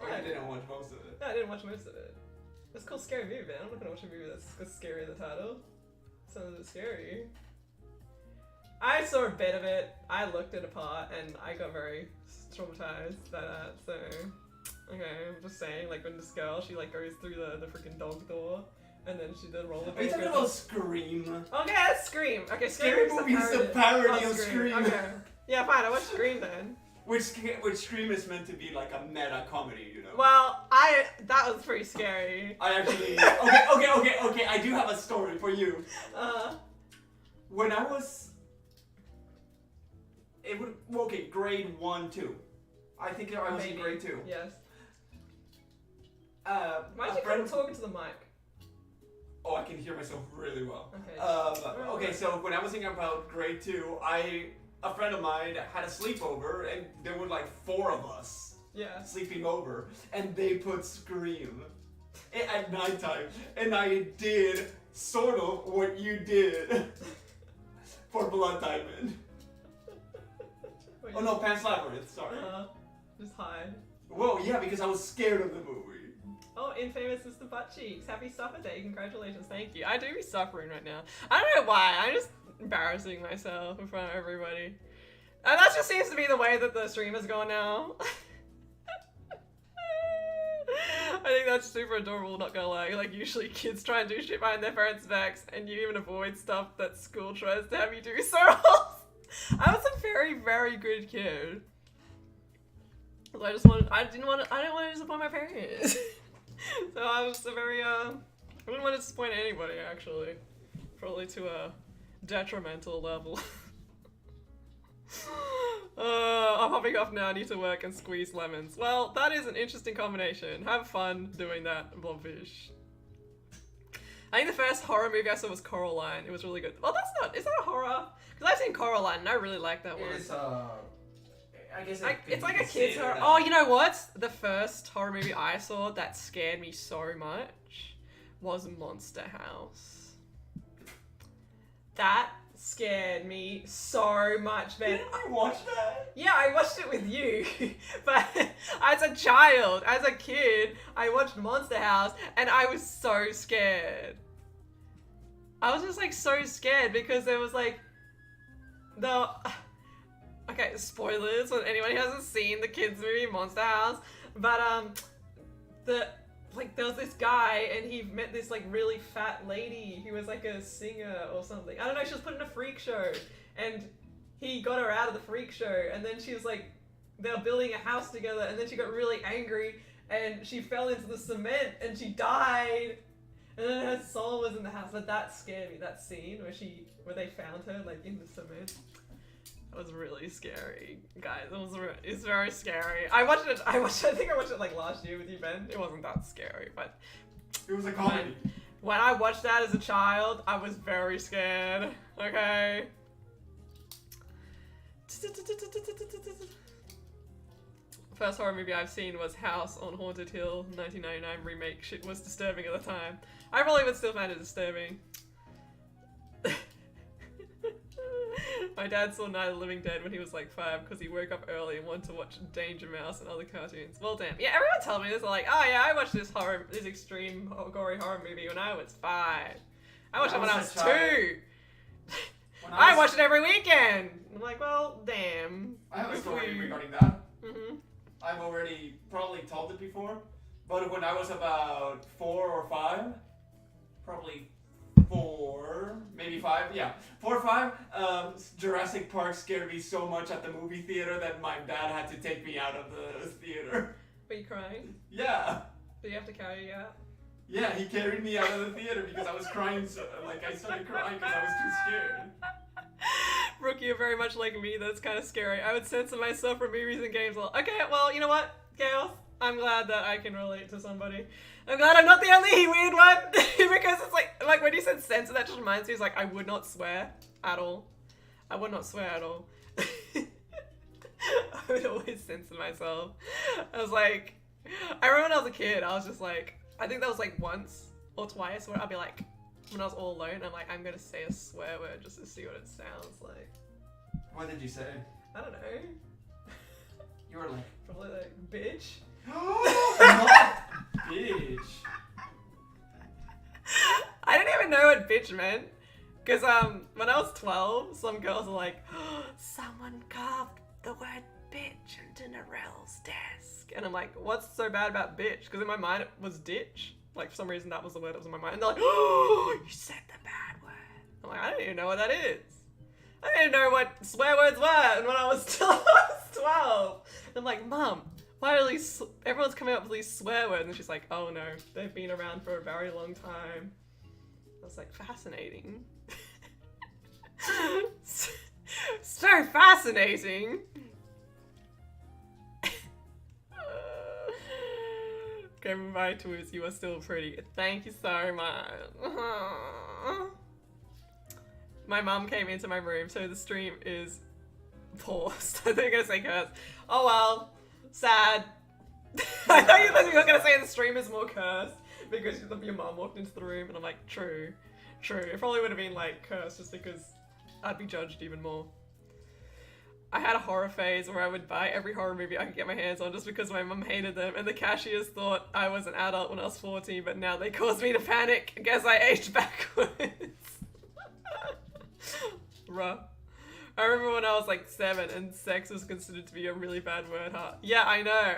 I didn't watch most of it. Yeah, I didn't watch most of it. It's called Scary Movie, man. I'm not gonna watch a movie that's scary in the title. Sounds a bit scary. I saw a bit of it. I looked it apart, and I got very traumatized by that. So, okay, I'm just saying, like when this girl, she like goes through the freaking dog door, and then she did roller. Are you talking about Scream? Okay, that's Scream. Okay, Scary Movie is the parody of Scream. Okay. Yeah, fine. I watched Scream then. Which Scream is meant to be like a meta comedy, you know? Well, that was pretty scary. I actually okay. I do have a story for you. When I was grade 1, 2. I think I was in grade 2. Yes. Why don't you keep talking to the mic? Oh, I can hear myself really well. Okay. Okay, so when I was in about grade 2, a friend of mine had a sleepover, and there were like 4 of us. Yeah. Sleeping over, and they put Scream at nighttime, and I did sort of what you did for Blood Diamond. Oh no, Pan's Labyrinth, sorry. Just hide. Whoa, yeah, because I was scared of the movie. Oh, Infamous Mr. Butt Cheeks. Happy Sufferday. Congratulations, thank you. I do be suffering right now. I don't know why, I'm just embarrassing myself in front of everybody. And that just seems to be the way that the stream is going now. I think that's super adorable, not gonna lie. Like, usually kids try and do shit behind their parents' backs, and you even avoid stuff that school tries to have you do. So, I was a very, very good kid. I didn't want to disappoint my parents. So I was a very, I wouldn't want to disappoint anybody, actually. Probably to a detrimental level. I'm hopping off now, I need to work and squeeze lemons. Well, that is an interesting combination. Have fun doing that, Blobfish. I think the first horror movie I saw was Coraline. It was really good. Well, is that a horror? Because I've seen Coraline and I really like that one. It's, I guess it's like a kid's horror. Oh, you know what? The first horror movie I saw that scared me so much was Monster House. That scared me so much, man. Didn't you watch that? Yeah, I watched it with you. But as a child, as a kid, I watched Monster House and I was so scared. I was just like so scared because there was like okay, spoilers for anyone who hasn't seen the kids movie Monster House, but there was this guy and he met this like really fat lady who was like a singer or something. I don't know, she was put in a freak show and he got her out of the freak show and then she was like, they were building a house together and then she got really angry and she fell into the cement and she died and then her soul was in the house. But that scared me, that scene where they found her like in the cement. It was really scary, guys. It's very scary. I think I watched it like last year with you, Ben. It wasn't that scary, but it was a comedy. When I watched that as a child, I was very scared. Okay. First horror movie I've seen was House on Haunted Hill, 1999 remake. Shit was disturbing at the time. I probably would still find it disturbing. My dad saw Night of the Living Dead when he was like 5 because he woke up early and wanted to watch Danger Mouse and other cartoons. Well, damn. Yeah, everyone tells me this. They're like, oh yeah, I watched this extreme gory horror movie when I was 5. I watched it when I was 2. I watched it every weekend. I'm like, well, damn. I have a story regarding that. Mm-hmm. I've already probably told it before, but when I was about 4 or 5, probably 4, maybe 5, yeah, 4 or 5, Jurassic Park scared me so much at the movie theater that my dad had to take me out of the theater. Were you crying? Yeah. Did you have to carry you out? Yeah, he carried me out of the theater because I was crying, I started crying because I was too scared. Brooke, you're very much like me, that's kind of scary. I would censor myself from movies and games. Okay, well, you know what, Chaos? I'm glad that I can relate to somebody. I'm glad I'm not the only weird one, because it's like when you said censor, that just reminds me, it's like, I would not swear at all. I would not swear at all. I would always censor myself. I was like, I remember when I was a kid, I was just like, I think that was like once or twice where I'd be like, when I was all alone, I'm like, I'm gonna say a swear word just to see what it sounds like. What did you say? I don't know. You were like, Probably like, bitch. not bitch. I didn't even know what bitch meant. Because when I was 12, some girls were like, oh, someone carved the word bitch into Narelle's desk. And I'm like, what's so bad about bitch? Because in my mind it was ditch. Like for some reason that was the word that was in my mind. And they're like, oh, you said the bad word. I'm like, I don't even know what that is. I didn't even know what swear words were. And when I was 12, I'm like, Mum, why are these, everyone's coming up with these swear words? And she's like, oh no, they've been around for a very long time. I was like, fascinating. So fascinating. Okay, my Twiz, you are still pretty. Thank you so much. My mum came into my room, so the stream is paused. They're gonna say curse. Oh well, sad. I thought you were gonna say the stream is more cursed because your mum walked into the room, and I'm like, true. It probably would have been like cursed just because I'd be judged even more. I had a horror phase where I would buy every horror movie I could get my hands on just because my mum hated them, and the cashiers thought I was an adult when I was 14, but now they caused me to panic. I guess I aged backwards. Ruh. I remember when I was like 7 and sex was considered to be a really bad word, huh? Yeah, I know.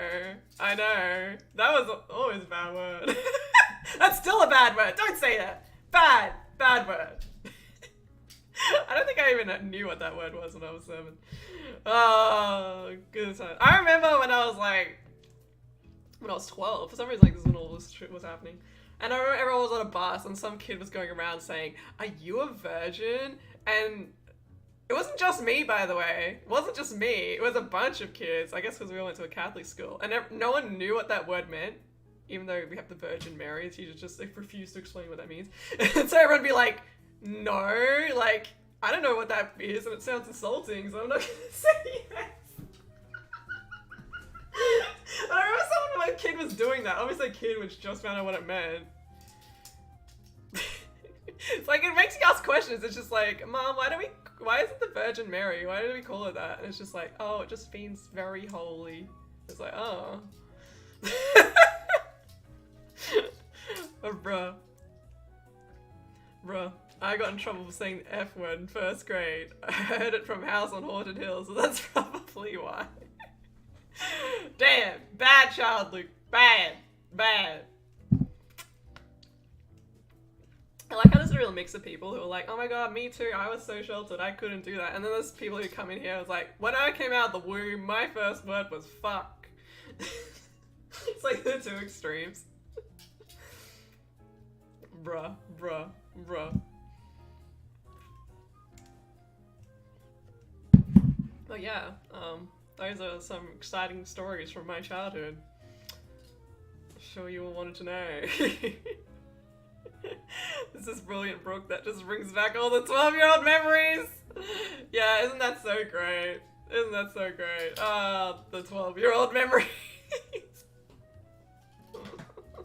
That was always a bad word. That's still a bad word. Don't say that. Bad word. I don't think I even knew what that word was when I was 7. Oh, good time. I remember when I was 12, for some reason like this is when all this shit was happening. And I remember everyone was on a bus and some kid was going around saying, are you a virgin? And it wasn't just me, by the way. It wasn't just me. It was a bunch of kids. I guess because we all went to a Catholic school. And no one knew what that word meant. Even though we have the Virgin Mary, she just like, refused to explain what that means. And so everyone would be like, no, like, I don't know what that is and it sounds insulting, so I'm not gonna say yes. And I remember someone, my kid was doing that. Obviously a kid which just found out what it meant. It's like, it makes you ask questions. It's just like, Mom, why is it the Virgin Mary? Why do we call it that? And it's just like, oh, it just means very holy. It's like, oh. Oh, bruh. I got in trouble for saying the F word in 1st grade. I heard it from House on Haunted Hill, so that's probably why. Damn, bad child, Luke. Bad. I like how there's a real mix of people who are like, oh my god, me too, I was so sheltered, I couldn't do that. And then there's people who come in here and it's like, when I came out of the womb, my first word was fuck. It's like the two extremes. Bruh. But yeah, those are some exciting stories from my childhood. I'm sure you all wanted to know. This is brilliant, Brooke. That just brings back all the 12-year-old memories. Yeah, isn't that so great? The 12-year-old memories.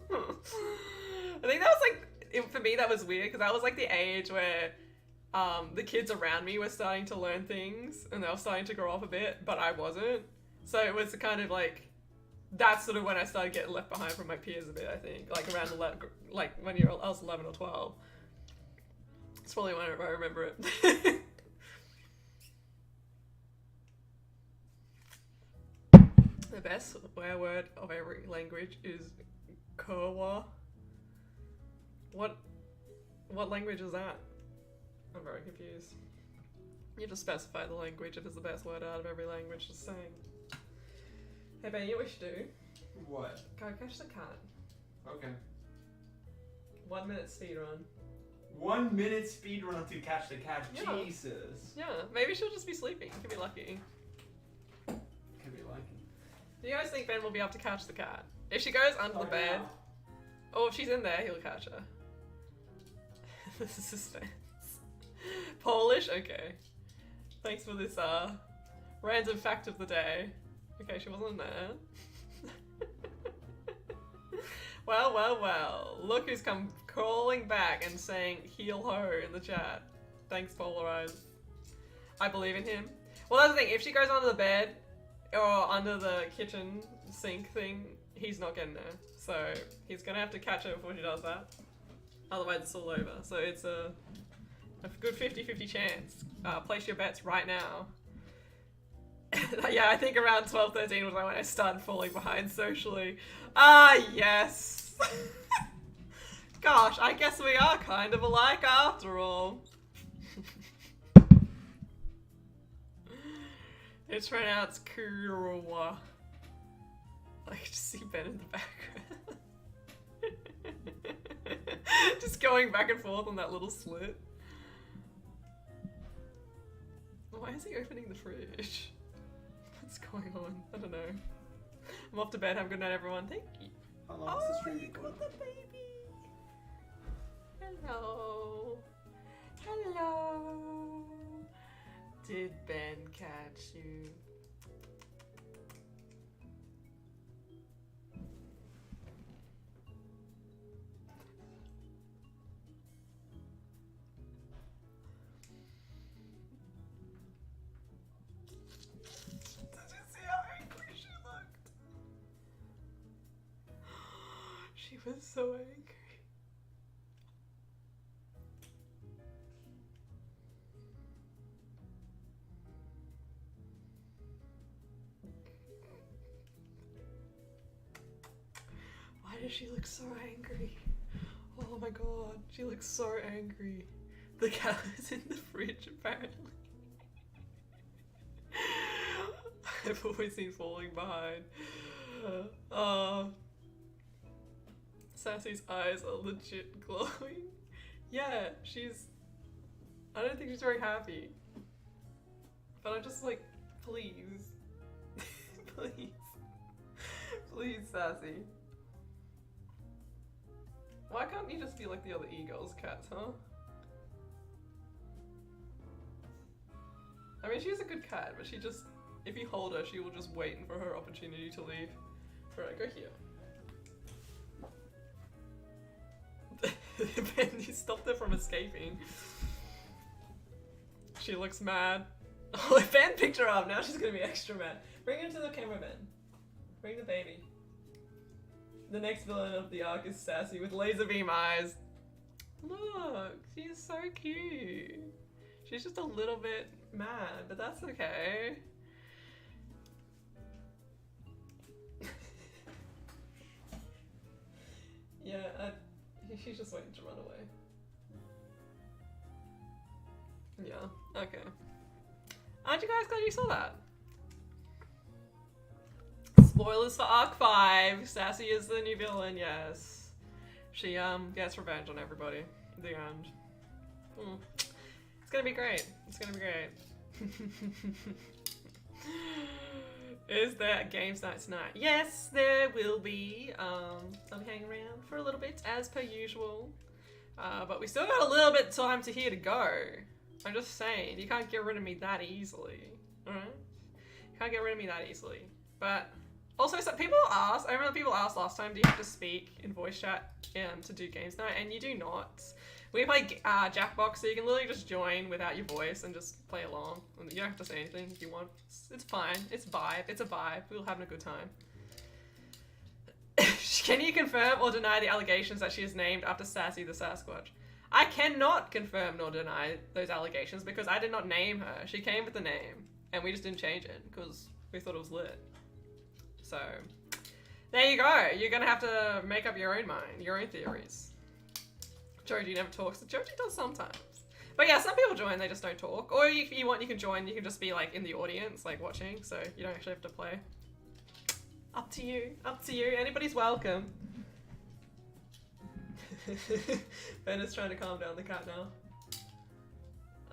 I think that was like, for me that was weird because that was like the age where the kids around me were starting to learn things and they were starting to grow up a bit, but I wasn't. So it was kind of like, that's sort of when I started getting left behind from my peers a bit, I think. Like around 11, like when I was 11 or 12. It's probably when I remember it. The best swear word of every language is Kurwa. What language is that? I'm very confused. You have to specify the language if it's the best word out of every language, just saying. Hey Ben, you know what we should do? What? Go catch the cat. Okay. 1 minute speed run. 1 minute speed run to catch the cat. Yeah. Jesus. Yeah, maybe she'll just be sleeping. Could be lucky. Could be lucky. Do you guys think Ben will be able to catch the cat? If she goes under the bed, or if she's in there, he'll catch her. This is suspense. Polish? Okay. Thanks for this random fact of the day. Okay, she wasn't there. Well. Look who's come calling back and saying heal ho in the chat. Thanks, Polarize. I believe in him. Well, that's the thing. If she goes under the bed or under the kitchen sink thing, he's not getting there. So he's gonna have to catch her before she does that. Otherwise, it's all over. So it's a good 50-50 chance. Place your bets right now. Yeah, I think around 12-13 was when I started falling behind socially. Ah, yes. Gosh, I guess we are kind of alike after all. It's pronounced Kurwa. I can just see Ben in the background. Just going back and forth on that little slit. Why is he opening the fridge? What's going on? I don't know. I'm off to bed. Have a good night, everyone. Thank you. How long is the stream you going? got the baby. Hello. Hello. Did Ben catch you? Did you see how angry she looked? She was so angry. Why does she look so angry? Oh my god, she looks so angry. The cat is in the fridge apparently. I've always seen falling behind. Sassy's eyes are legit glowing. Yeah, I don't think she's very happy. But I'm just like, please. Please. Please, Sassy. Why can't you just be like the other e-girls cats, huh? I mean, she's a good cat, but she just, if you hold her, she will just wait for her opportunity to leave. Alright, go here. Ben, you stopped her from escaping. She looks mad. Oh, Ben picked her up, now she's gonna be extra mad. Bring her to the camera, Ben. Bring the baby. The next villain of the arc is Sassy with laser beam eyes. Look, she's so cute. She's just a little bit mad, but that's okay. Yeah, she's just waiting to run away. Yeah, okay. Aren't you guys glad you saw that? Spoilers for Arc 5. Sassy is the new villain, yes. She gets revenge on everybody. The end. It's gonna be great. It's gonna be great. Is there games night tonight? Yes, there will be. I'll be hanging around for a little bit, as per usual. But we still got a little bit of time to here to go. I'm just saying, you can't get rid of me that easily. Alright? You can't get rid of me that easily. But also, so people asked, I remember people asked last time, do you have to speak in voice chat to do games night? And you do not. We play Jackbox, so you can literally just join without your voice and just play along. You don't have to say anything if you want. It's fine. It's vibe. It's a vibe. We're having a good time. Can you confirm or deny the allegations that she is named after Sassy the Sasquatch? I cannot confirm nor deny those allegations because I did not name her. She came with the name, and we just didn't change it because we thought it was lit. So, there you go. You're gonna have to make up your own mind, your own theories. Joji never talks. Joji does sometimes. But yeah, some people join, they just don't talk. Or if you want, you can join, you can just be like in the audience, like watching, so you don't actually have to play. Up to you. Up to you. Anybody's welcome. Ben is trying to calm down the cat now.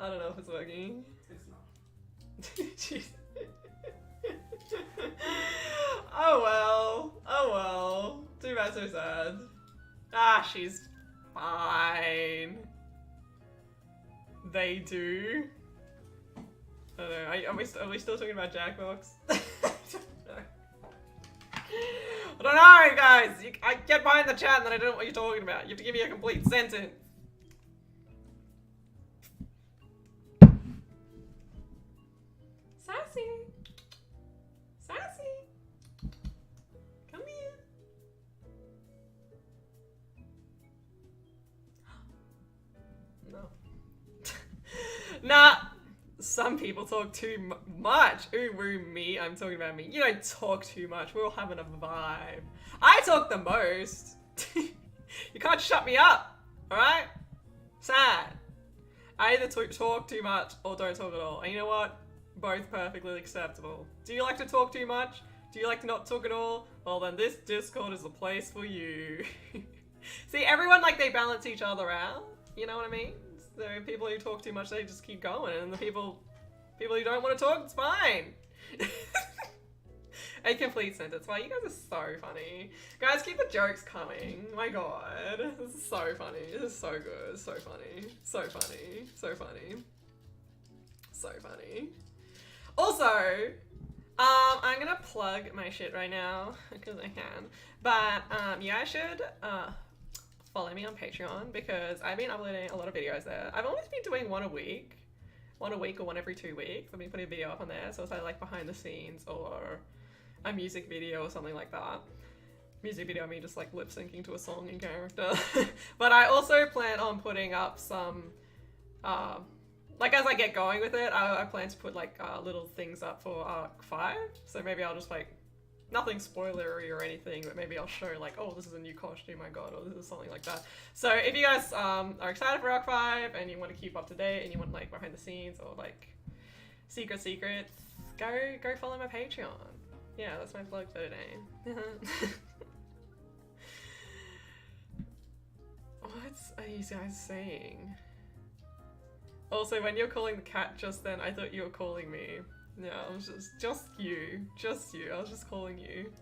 I don't know if it's working. It's not. Jeez. Oh well. Oh well. Too bad, so sad. Ah, she's fine. They do. I don't know. Are we still talking about Jackbox? I don't know, guys. I get behind the chat and then I don't know what you're talking about. You have to give me a complete sentence. Some people talk too much. Ooh, woo, me. I'm talking about me. You don't talk too much. We're all having a vibe. I talk the most. You can't shut me up. Alright? Sad. I either talk too much or don't talk at all. And you know what? Both perfectly acceptable. Do you like to talk too much? Do you like to not talk at all? Well, then this Discord is the place for you. See, everyone, like, they balance each other out. You know what I mean? So people who talk too much, they just keep going. And the people who don't want to talk, it's fine. A complete sentence. Wow, you guys are so funny. Guys, keep the jokes coming. My god. This is so funny. This is so good. So funny. So funny. So funny. So funny. Also, I'm gonna plug my shit right now, because I can. But, you guys should, follow me on Patreon, because I've been uploading a lot of videos there. I've always been doing one a week or one every 2 weeks. I've been putting a video up on there, so it's like behind the scenes or a music video or something like that. Music video, I mean just like lip syncing to a song in character. But I also plan on putting up some, like as I get going with it, I plan to put like little things up for Arc 5. So maybe I'll just like, nothing spoilery or anything, but maybe I'll show like, oh, this is a new costume I got, or this is something like that. So if you guys are excited for Arc 5 and you want to keep up to date and you want like behind the scenes or like secrets, go follow my Patreon. Yeah, that's my plug for today. What are you guys saying? Also, when you're calling the cat just then, I thought you were calling me. No, I was just you. I was just calling you.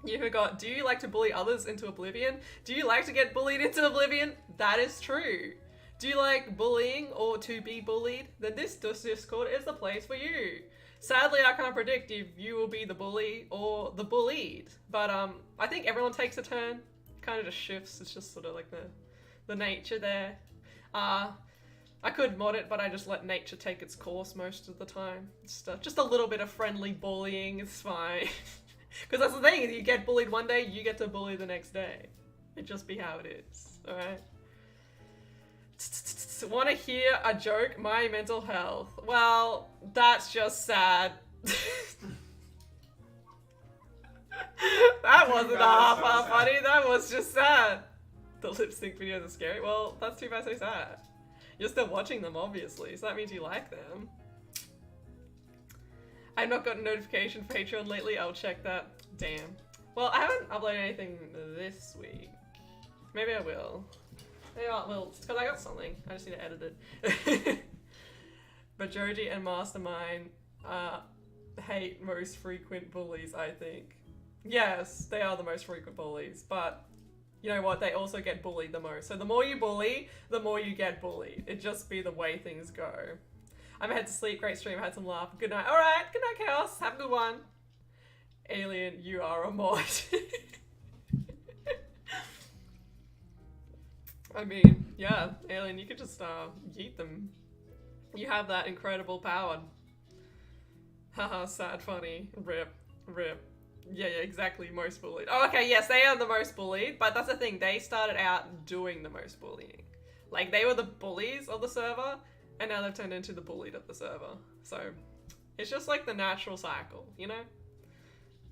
You forgot, do you like to bully others into oblivion? Do you like to get bullied into oblivion? That is true. Do you like bullying or to be bullied? Then this Discord is the place for you. Sadly, I can't predict if you will be the bully or the bullied, but I think everyone takes a turn. Kind of just shifts. It's just sort of like the nature there. I could mod it, but I just let nature take its course most of the time. Just a little bit of friendly bullying is fine. Because that's the thing, if you get bullied one day, you get to bully the next day. It just be how it is, alright? Want to hear a joke? My mental health. Well, that's just sad. That wasn't half funny, that was just sad. The lip sync videos are scary. Well, that's too bad, so sad. You're still watching them, obviously, so that means you like them. I've not gotten a notification for Patreon lately, I'll check that. Damn. Well, I haven't uploaded anything this week. Maybe I will. Maybe I will, because I got something. I just need to edit it. But Joji and Mastermind hate most frequent bullies, I think. Yes, they are the most frequent bullies, but you know what? They also get bullied the most. So the more you bully, the more you get bullied. It just be the way things go. I'm head to sleep. Great stream. Had some laugh. Good night. All right. Good night, Chaos. Have a good one. Alien, you are a mod. I mean, yeah, Alien, you could just yeet them. You have that incredible power. Haha, sad, funny. Rip, rip. Yeah, exactly, most bullied. Oh, okay, yes, they are the most bullied, but that's the thing, they started out doing the most bullying. Like, they were the bullies of the server, and now they've turned into the bullied of the server. So, it's just like the natural cycle, you know?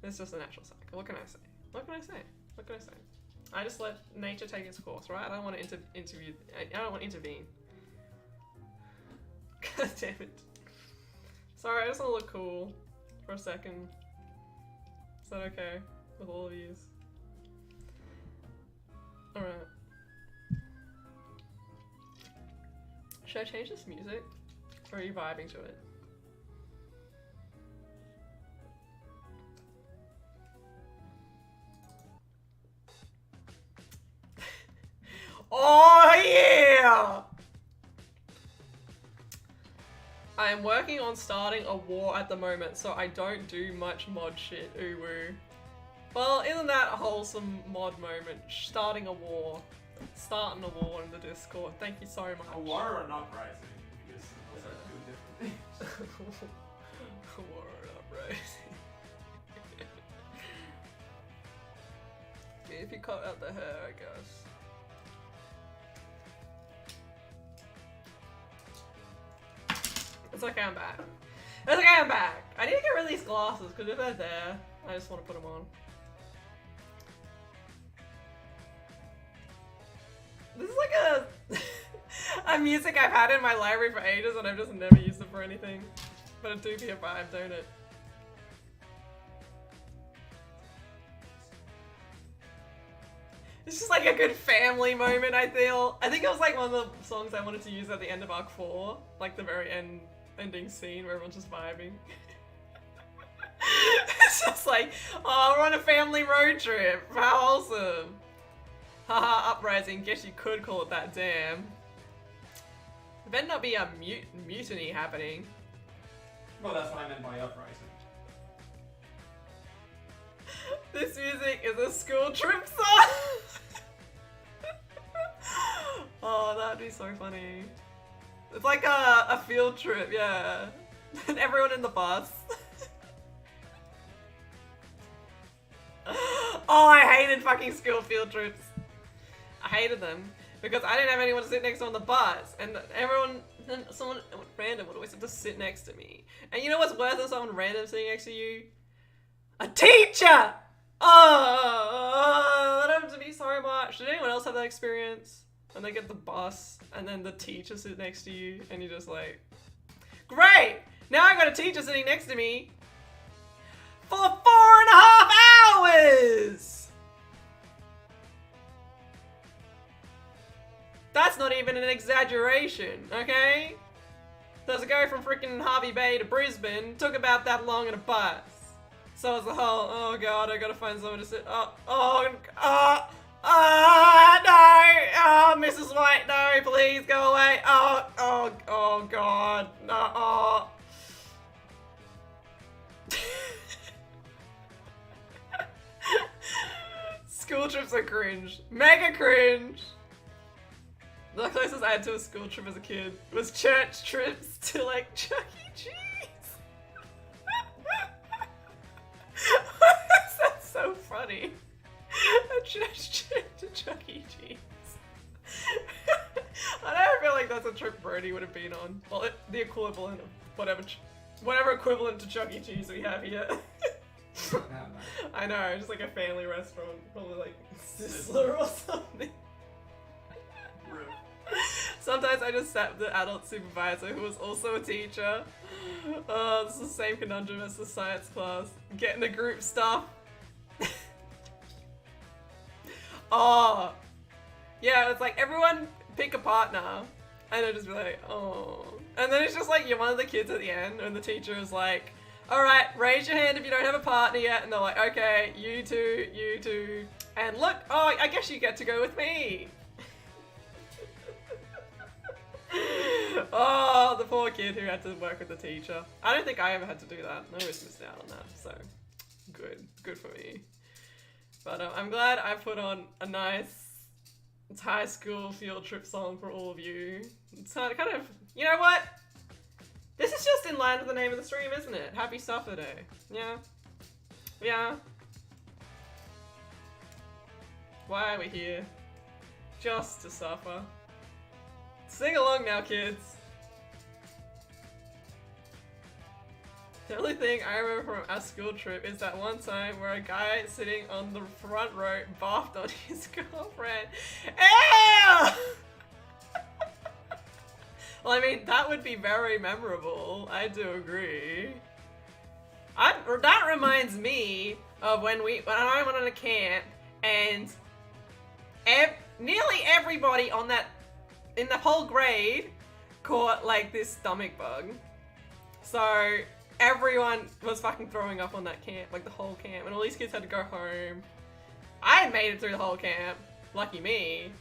It's just a natural cycle. What can I say? What can I say? What can I say? I just let nature take its course, right? I don't want to I don't want to intervene. God damn it. Sorry, I just want to look cool for a second. Is that okay with all of yous? Alright. Should I change this music? Or are you vibing to it? Oh yeah! I am working on starting a war at the moment, so I don't do much mod shit, ooh woo. Well, isn't that a wholesome mod moment? Starting a war. Starting a war in the Discord. Thank you so much. A war or an uprising? Because those are two different things. A war or an uprising. Yeah, if you cut out the hair, I guess. It's It's okay, I'm back. It's okay, I'm back. I need to get rid of these glasses, because if they're there, I just want to put them on. This is like a music I've had in my library for ages and I've just never used it for anything. But it do be a vibe, don't it? It's just like a good family moment, I feel. I think it was like one of the songs I wanted to use at the end of Arc 4. Like the very ending scene where everyone's just vibing. It's just like, oh, we're on a family road trip. How awesome. Haha, uprising. Guess you could call it that, damn. There better not be a mutiny happening. Well, that's what I meant by uprising. This music is a school trip song! Oh, that'd be so funny. It's like a field trip, yeah. And everyone in the bus. Oh, I hated fucking school field trips. I hated them because I didn't have anyone to sit next to on the bus, and someone random would always have to sit next to me. And you know what's worse than someone random sitting next to you? A teacher! Oh, that happened to me so much. Did anyone else have that experience? When they get the bus and then the teacher sit next to you and you're just like, great! Now I've got a teacher sitting next to me for 4.5 hours! That's not even an exaggeration, okay? Does it go from freaking Harvey Bay to Brisbane? Took about that long in a bus. So it's the whole, oh god, I gotta find someone to sit, no, Mrs. White, no, please go away, oh god, no, oh. School trips are cringe. Mega cringe! The closest I had to a school trip as a kid was church trips to like Chuck E. Cheese. That's so funny. A church trip to Chuck E. Cheese. I don't feel like that's a trip Brody would have been on. Well, the equivalent of whatever equivalent to Chuck E. Cheese we have here. I know, just like a family restaurant, probably like Sizzler or something. Sometimes I just sat with the adult supervisor who was also a teacher. Oh, this is the same conundrum as the science class. Getting the group stuff. Oh. Yeah, it's like everyone pick a partner. And it'll just be like, oh. And then it's just like you're one of the kids at the end and the teacher is like, alright, raise your hand if you don't have a partner yet. And they're like, okay, you two. And look, oh, I guess you get to go with me. Oh, the poor kid who had to work with the teacher. I don't think I ever had to do that. I always missed out on that, so good for me. But I'm glad I put on a nice high school field trip song for all of you. It's kind of, you know what? This is just in line with the name of the stream, isn't it? Happy Sufferday. Yeah. Yeah. Why are we here? Just to suffer. Sing along now, kids. The only thing I remember from our school trip is that one time where a guy sitting on the front row barfed on his girlfriend. Ew! Well, I mean, that would be very memorable. I do agree. That reminds me of when I went on a camp and nearly everybody on that in the whole grade caught like this stomach bug. So everyone was fucking throwing up on that camp, like the whole camp, and all these kids had to go home. I made it through the whole camp, lucky me.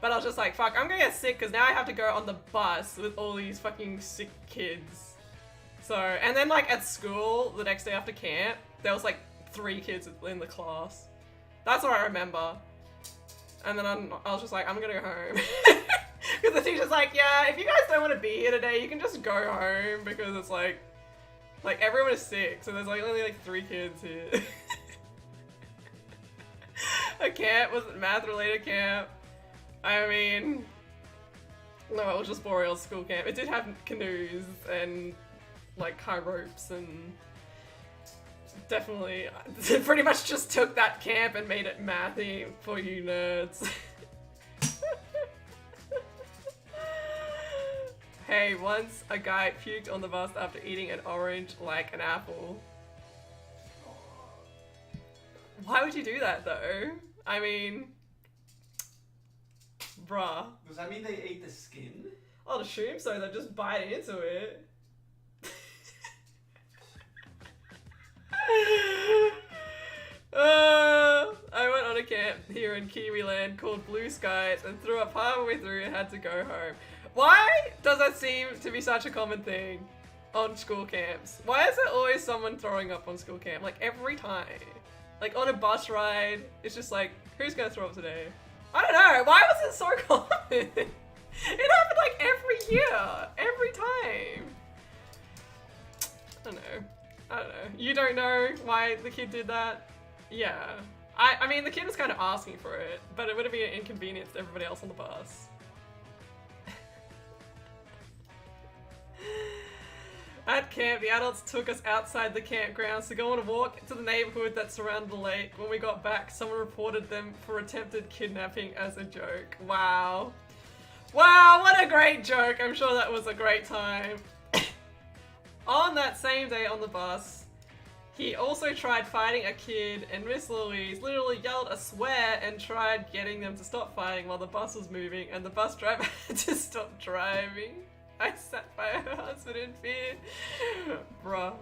But I was just like, fuck, I'm gonna get sick because now I have to go on the bus with all these fucking sick kids. So, and then like at school, the next day after camp, there was like 3 kids in the class. That's what I remember. And then I was just like, I'm gonna go home. Because the teacher's like, yeah, if you guys don't want to be here today, you can just go home because it's like everyone is sick, so there's like only like 3 kids here. A camp, was it math related camp? I mean, no, it was just Boreal school camp. It did have canoes and like high ropes and definitely pretty much just took that camp and made it mathy for you nerds. Hey, once a guy puked on the bus after eating an orange like an apple. Why would you do that though? I mean, bruh. Does that mean they ate the skin? I'd assume so, they'll just bite into it. I went on a camp here in Kiwiland called Blue Skies and threw up halfway through and had to go home. Why does that seem to be such a common thing on school camps? Why is there always someone throwing up on school camp? Like every time. Like on a bus ride, it's just like, who's gonna throw up today? I don't know, why was it so common? It happened like every year, every time. I don't know. You don't know why the kid did that? Yeah. I mean, the kid was kind of asking for it, but it would have been an inconvenience to everybody else on the bus. At camp, the adults took us outside the campgrounds to go on a walk to the neighborhood that surrounded the lake. When we got back, someone reported them for attempted kidnapping as a joke. Wow. Wow, what a great joke. I'm sure that was a great time. On that same day on the bus, he also tried fighting a kid, and Miss Louise literally yelled a swear and tried getting them to stop fighting while the bus was moving, and the bus driver had to stop driving. I sat by her husband in fear. Bruh.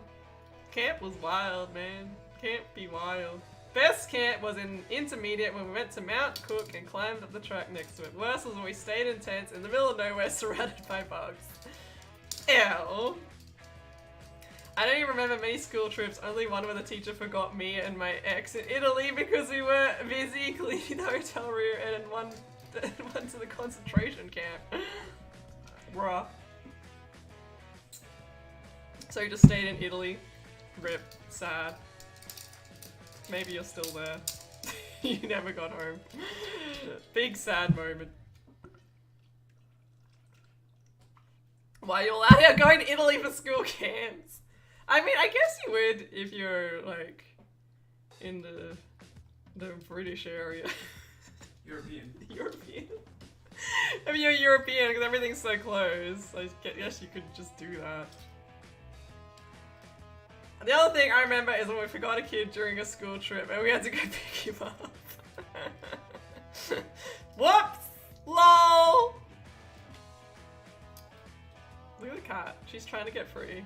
Camp was wild, man. Camp be wild. Best camp was in intermediate when we went to Mount Cook and climbed up the track next to it. Worst was when we stayed in tents in the middle of nowhere surrounded by bugs. Ew. I don't even remember many school trips, only one where the teacher forgot me and my ex in Italy because we were busy cleaning the hotel room, and one to the concentration camp. Bruh. So you just stayed in Italy. Rip. Sad. Maybe you're still there. You never got home. Big sad moment. Why are you all out here going to Italy for school camps? I mean, I guess you would if you're like in the British area. European. European. I mean, you're European because everything's so close. I guess you could just do that. The other thing I remember is when we forgot a kid during a school trip and we had to go pick him up. Whoops! LOL! Look at the cat. She's trying to get free.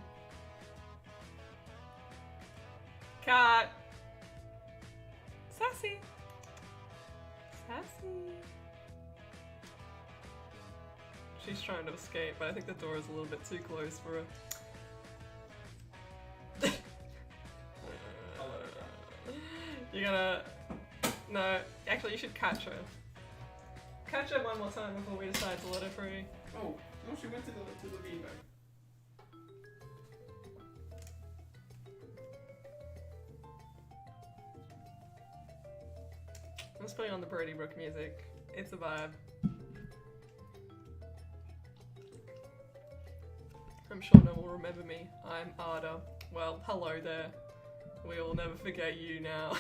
Cat! Sassy! Sassy! She's trying to escape, but I think the door is a little bit too close for her. You're gonna... No, actually you should catch her. Catch her one more time before we decide to let her free. Oh, no, she went to the beanbag. I'm just putting on the Brody Brook music. It's a vibe. I'm sure no one will remember me. I'm Arda. Well, hello there. We'll never forget you now.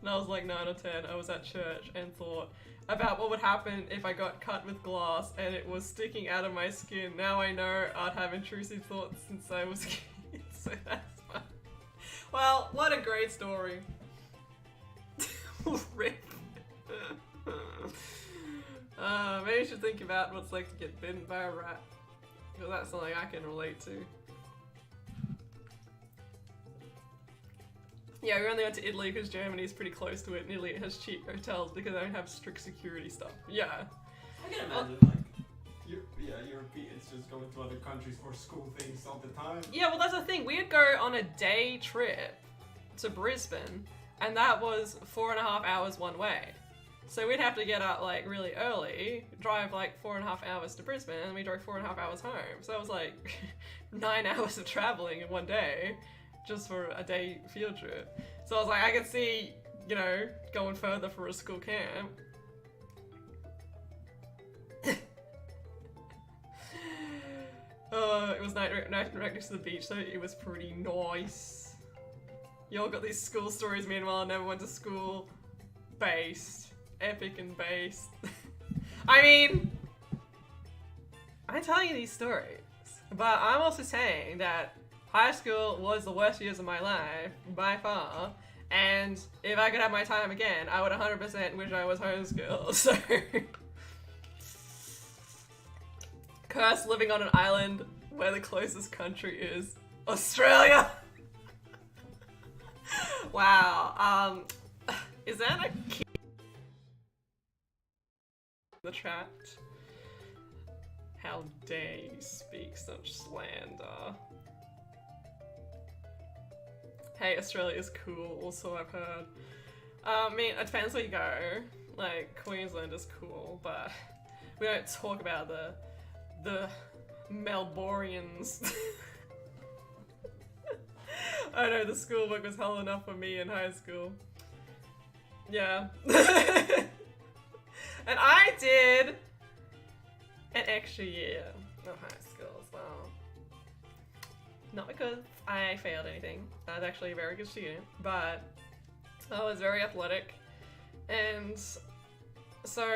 When I was like 9 or 10, I was at church and thought about what would happen if I got cut with glass and it was sticking out of my skin. Now I know I'd have intrusive thoughts since I was a kid, so that's fun. Well, what a great story. Rip. Maybe you should think about what it's like to get bitten by a rat. Because that's something I can relate to. Yeah, we only went to Italy because Germany is pretty close to it, and Italy has cheap hotels because they don't have strict security stuff. Yeah. I can imagine, like, Europeans just going to other countries for school things all the time. Yeah, well, that's the thing. We'd go on a day trip to Brisbane, and that was 4.5 hours one way. So we'd have to get out like really early, drive like 4.5 hours to Brisbane, and we drove 4.5 hours home. So it was like 9 hours of traveling in one day, just for a day field trip. So I was like, I could see, you know, going further for a school camp. It was right next to the beach, so it was pretty nice. Y'all got these school stories, meanwhile I never went to school. Based. Epic and based. I mean, I'm telling you these stories, but I'm also saying that high school was the worst years of my life, by far, and if I could have my time again, I would 100% wish I was homeschooled, so... Curse living on an island where the closest country is Australia. Wow. Is that a kid in the chat? How dare you speak such slander? Hey, Australia is cool. Also, I've heard. I mean, it depends where you go. Like Queensland is cool, but we don't talk about the Melbournians. I know the schoolwork was hell enough for me in high school. Yeah. And I did an extra year of high school as well. Not because I failed anything. I was actually a very good student, but I was very athletic. And so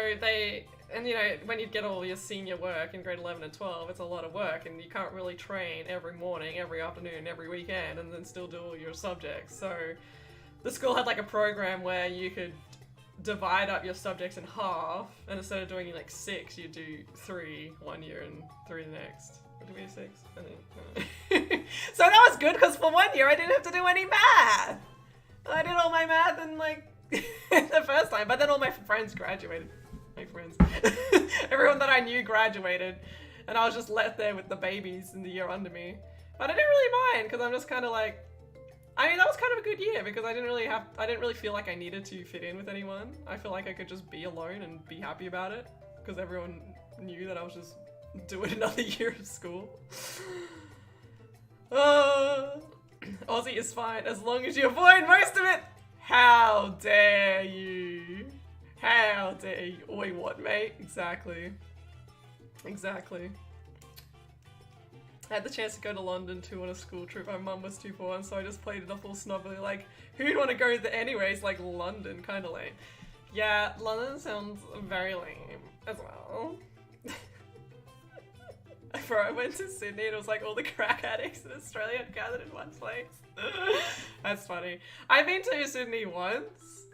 and you know, when you get all your senior work in grade 11 and 12, it's a lot of work and you can't really train every morning, every afternoon, every weekend and then still do all your subjects. So the school had like a program where you could divide up your subjects in half, and instead of doing like 6, you do 3 one year and 3 the next. Did we do 6? I think. So that was good because for 1 year I didn't have to do any math. I did all my math in like the first time, but then all my friends graduated. My friends. Everyone that I knew graduated, and I was just left there with the babies in the year under me. But I didn't really mind because I'm just kind of like, I mean, that was kind of a good year because I didn't really feel like I needed to fit in with anyone. I feel like I could just be alone and be happy about it because everyone knew that I was just doing another year of school. Aussie is fine as long as you avoid most of it. How dare you? How dare you? Oi, what, mate? Exactly. Exactly. I had the chance to go to London too on a school trip. My mum was too poor, and so I just played it off all snobbily, like, who'd want to go there anyways? Like, London, kind of lame. Yeah, London sounds very lame as well. Bro, I went to Sydney and it was like all the crack addicts in Australia gathered in one place. That's funny. I've been to Sydney once,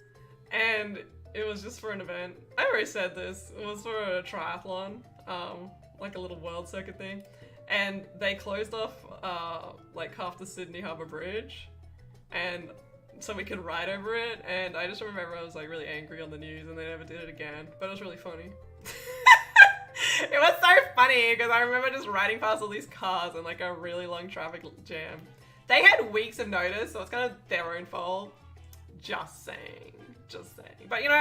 and it was just for an event. I already said this. It was for a triathlon, like a little world circuit thing. And they closed off like half the Sydney Harbour Bridge, and so we could ride over it. And I just remember I was like really angry on the news, and they never did it again. But it was really funny. It was so funny because I remember just riding past all these cars in like a really long traffic jam. They had weeks of notice, so it's kind of their own fault. Just saying. Just saying. But you know,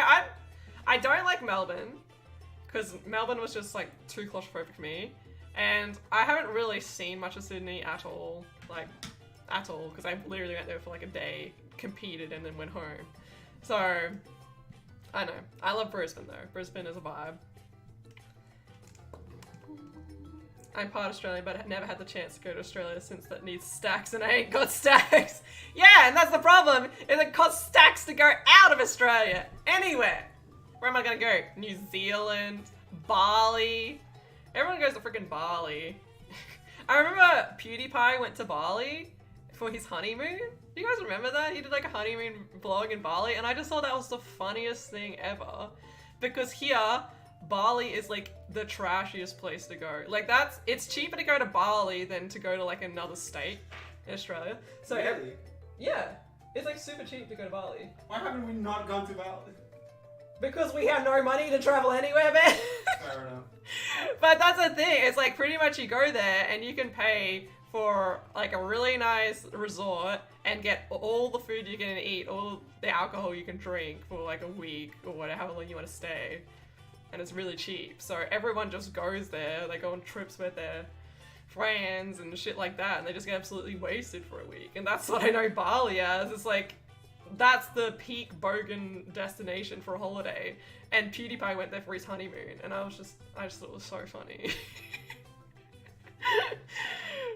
I don't like Melbourne because Melbourne was just like too claustrophobic for me. And I haven't really seen much of Sydney at all, like, at all, because I literally went there for like a day, competed, and then went home. So, I know. I love Brisbane though. Brisbane is a vibe. I'm part Australian, but I never had the chance to go to Australia since that needs stacks, and I ain't got stacks. Yeah, and that's the problem, is it costs stacks to go out of Australia. Anywhere. Where am I gonna go? New Zealand, Bali. Everyone goes to freaking Bali. I remember PewDiePie went to Bali for his honeymoon. You guys remember that? He did like a honeymoon vlog in Bali, and I just thought that was the funniest thing ever. Because here, Bali is like the trashiest place to go. Like it's cheaper to go to Bali than to go to like another state in Australia. So Really? yeah, it's like super cheap to go to Bali. Why haven't we not gone to Bali? Because we have no money to travel anywhere, man. Fair enough. But that's the thing, it's like pretty much you go there and you can pay for like a really nice resort and get all the food you can eat, all the alcohol you can drink for like a week or whatever, however long you want to stay. And it's really cheap. So everyone just goes there, they go on trips with their friends and shit like that, and they just get absolutely wasted for a week. And that's what I know Bali as. It's like, that's the peak bogan destination for a holiday. And PewDiePie went there for his honeymoon, and I just thought it was so funny.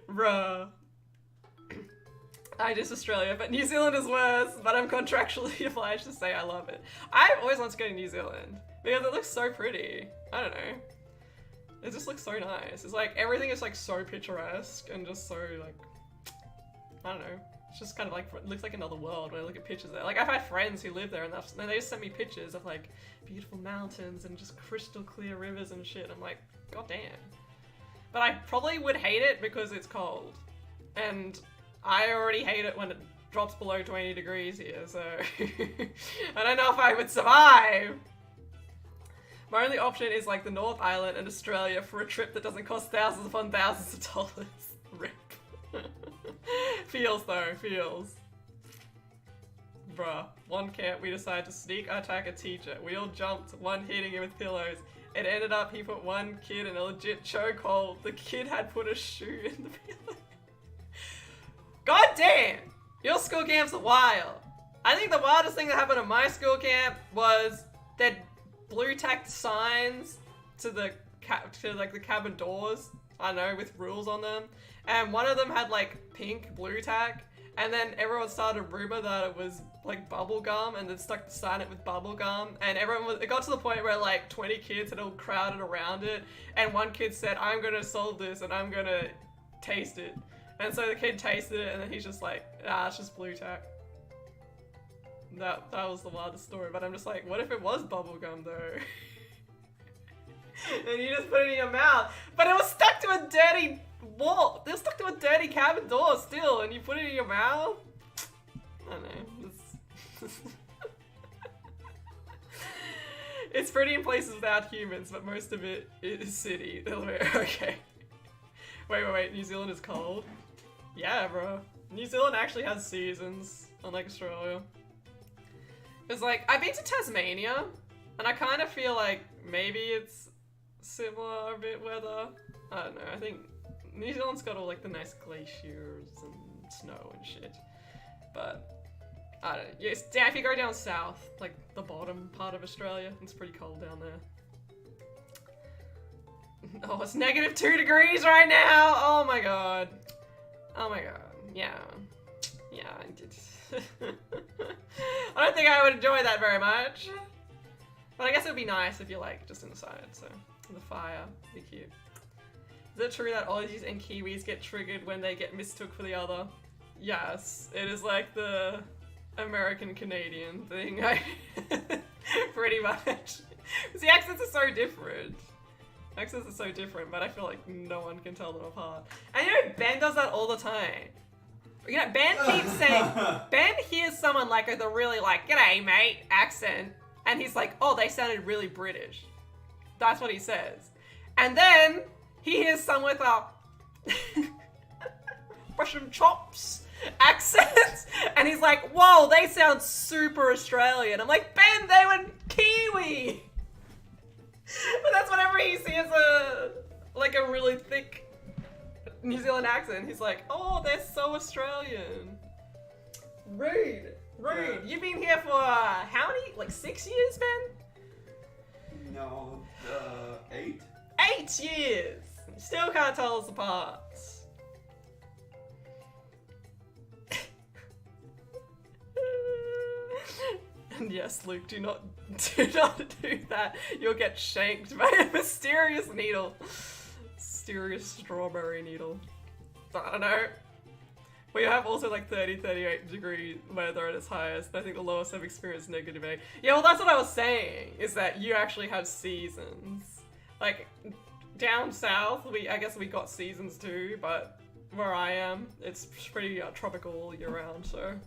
Bruh. I diss Australia, but New Zealand is worse, but I'm contractually obliged to say I love it. I always want to go to New Zealand because it looks so pretty. I don't know. It just looks so nice. It's like everything is like so picturesque and just so like, I don't know. It's just kind of like, it looks like another world when I look at pictures there. Like I've had friends who live there and they just sent me pictures of like beautiful mountains and just crystal clear rivers and shit. I'm like, god damn. But I probably would hate it because it's cold. And I already hate it when it drops below 20 degrees here, so I don't know if I would survive. My only option is like the North Island and Australia for a trip that doesn't cost thousands upon thousands of dollars. Rip. Feels though, feels. Bruh, one camp we decided to sneak attack a teacher. We all jumped, one hitting him with pillows. It ended up he put one kid in a legit chokehold. The kid had put a shoe in the pillow. God damn! Your school camps are wild. I think the wildest thing that happened at my school camp was that blue tacked signs to the the cabin doors. I don't know, with rules on them. And one of them had like pink blue tack. And then everyone started a rumor that it was like bubble gum, and then stuck the sign it with bubble gum. And it got to the point where like 20 kids had all crowded around it. And one kid said, I'm gonna solve this and I'm gonna taste it. And so the kid tasted it and then he's just like, ah, it's just blue tack. That was the wildest story, but I'm just like, what if it was bubblegum though? And you just put it in your mouth. But it was stuck to a dirty wall. It was stuck to a dirty cabin door still, and you put it in your mouth? I don't know. It's pretty in places without humans, but most of it is city. Okay. Wait, New Zealand is cold? Yeah, bro. New Zealand actually has seasons, unlike Australia. It's like, I've been to Tasmania, and I kind of feel like maybe it's similar a bit weather. I don't know, I think New Zealand's got all like the nice glaciers and snow and shit. But, I don't know. Yes, if you go down south, like the bottom part of Australia, it's pretty cold down there. Oh, it's -2 degrees right now! Oh my god. Oh my god. Yeah. Yeah, I did. I don't think I would enjoy that very much. But I guess it would be nice if you're like just inside, so the fire would be cute. Is it true that Aussies and Kiwis get triggered when they get mistook for the other? Yes, it is like the American-Canadian thing. Pretty much. The accents are so different. Accents are so different, but I feel like no one can tell them apart. And you know, Ben does that all the time. You know, Ben keeps saying, Ben hears someone like with a really like, g'day mate, accent, and he's like, oh, they sounded really British. That's what he says. And then he hears someone with a Russian chops accent, and he's like, whoa, they sound super Australian. I'm like, Ben, they were Kiwi. But that's whenever he sees a really thick New Zealand accent, he's like, oh, they're so Australian. Rude. Yeah. You've been here for how many? Like 6 years, Ben? No, 8. 8 years! Still can't tell us apart. And yes, Luke, do not do that. You'll get shanked by a mysterious needle. Mysterious strawberry needle. I don't know. We have also like 38 degree weather at its highest. I think the lowest I've experienced -8. Yeah, well that's what I was saying, is that you actually have seasons. Like, down south, I guess we got seasons too, but where I am, it's pretty tropical all year round, so.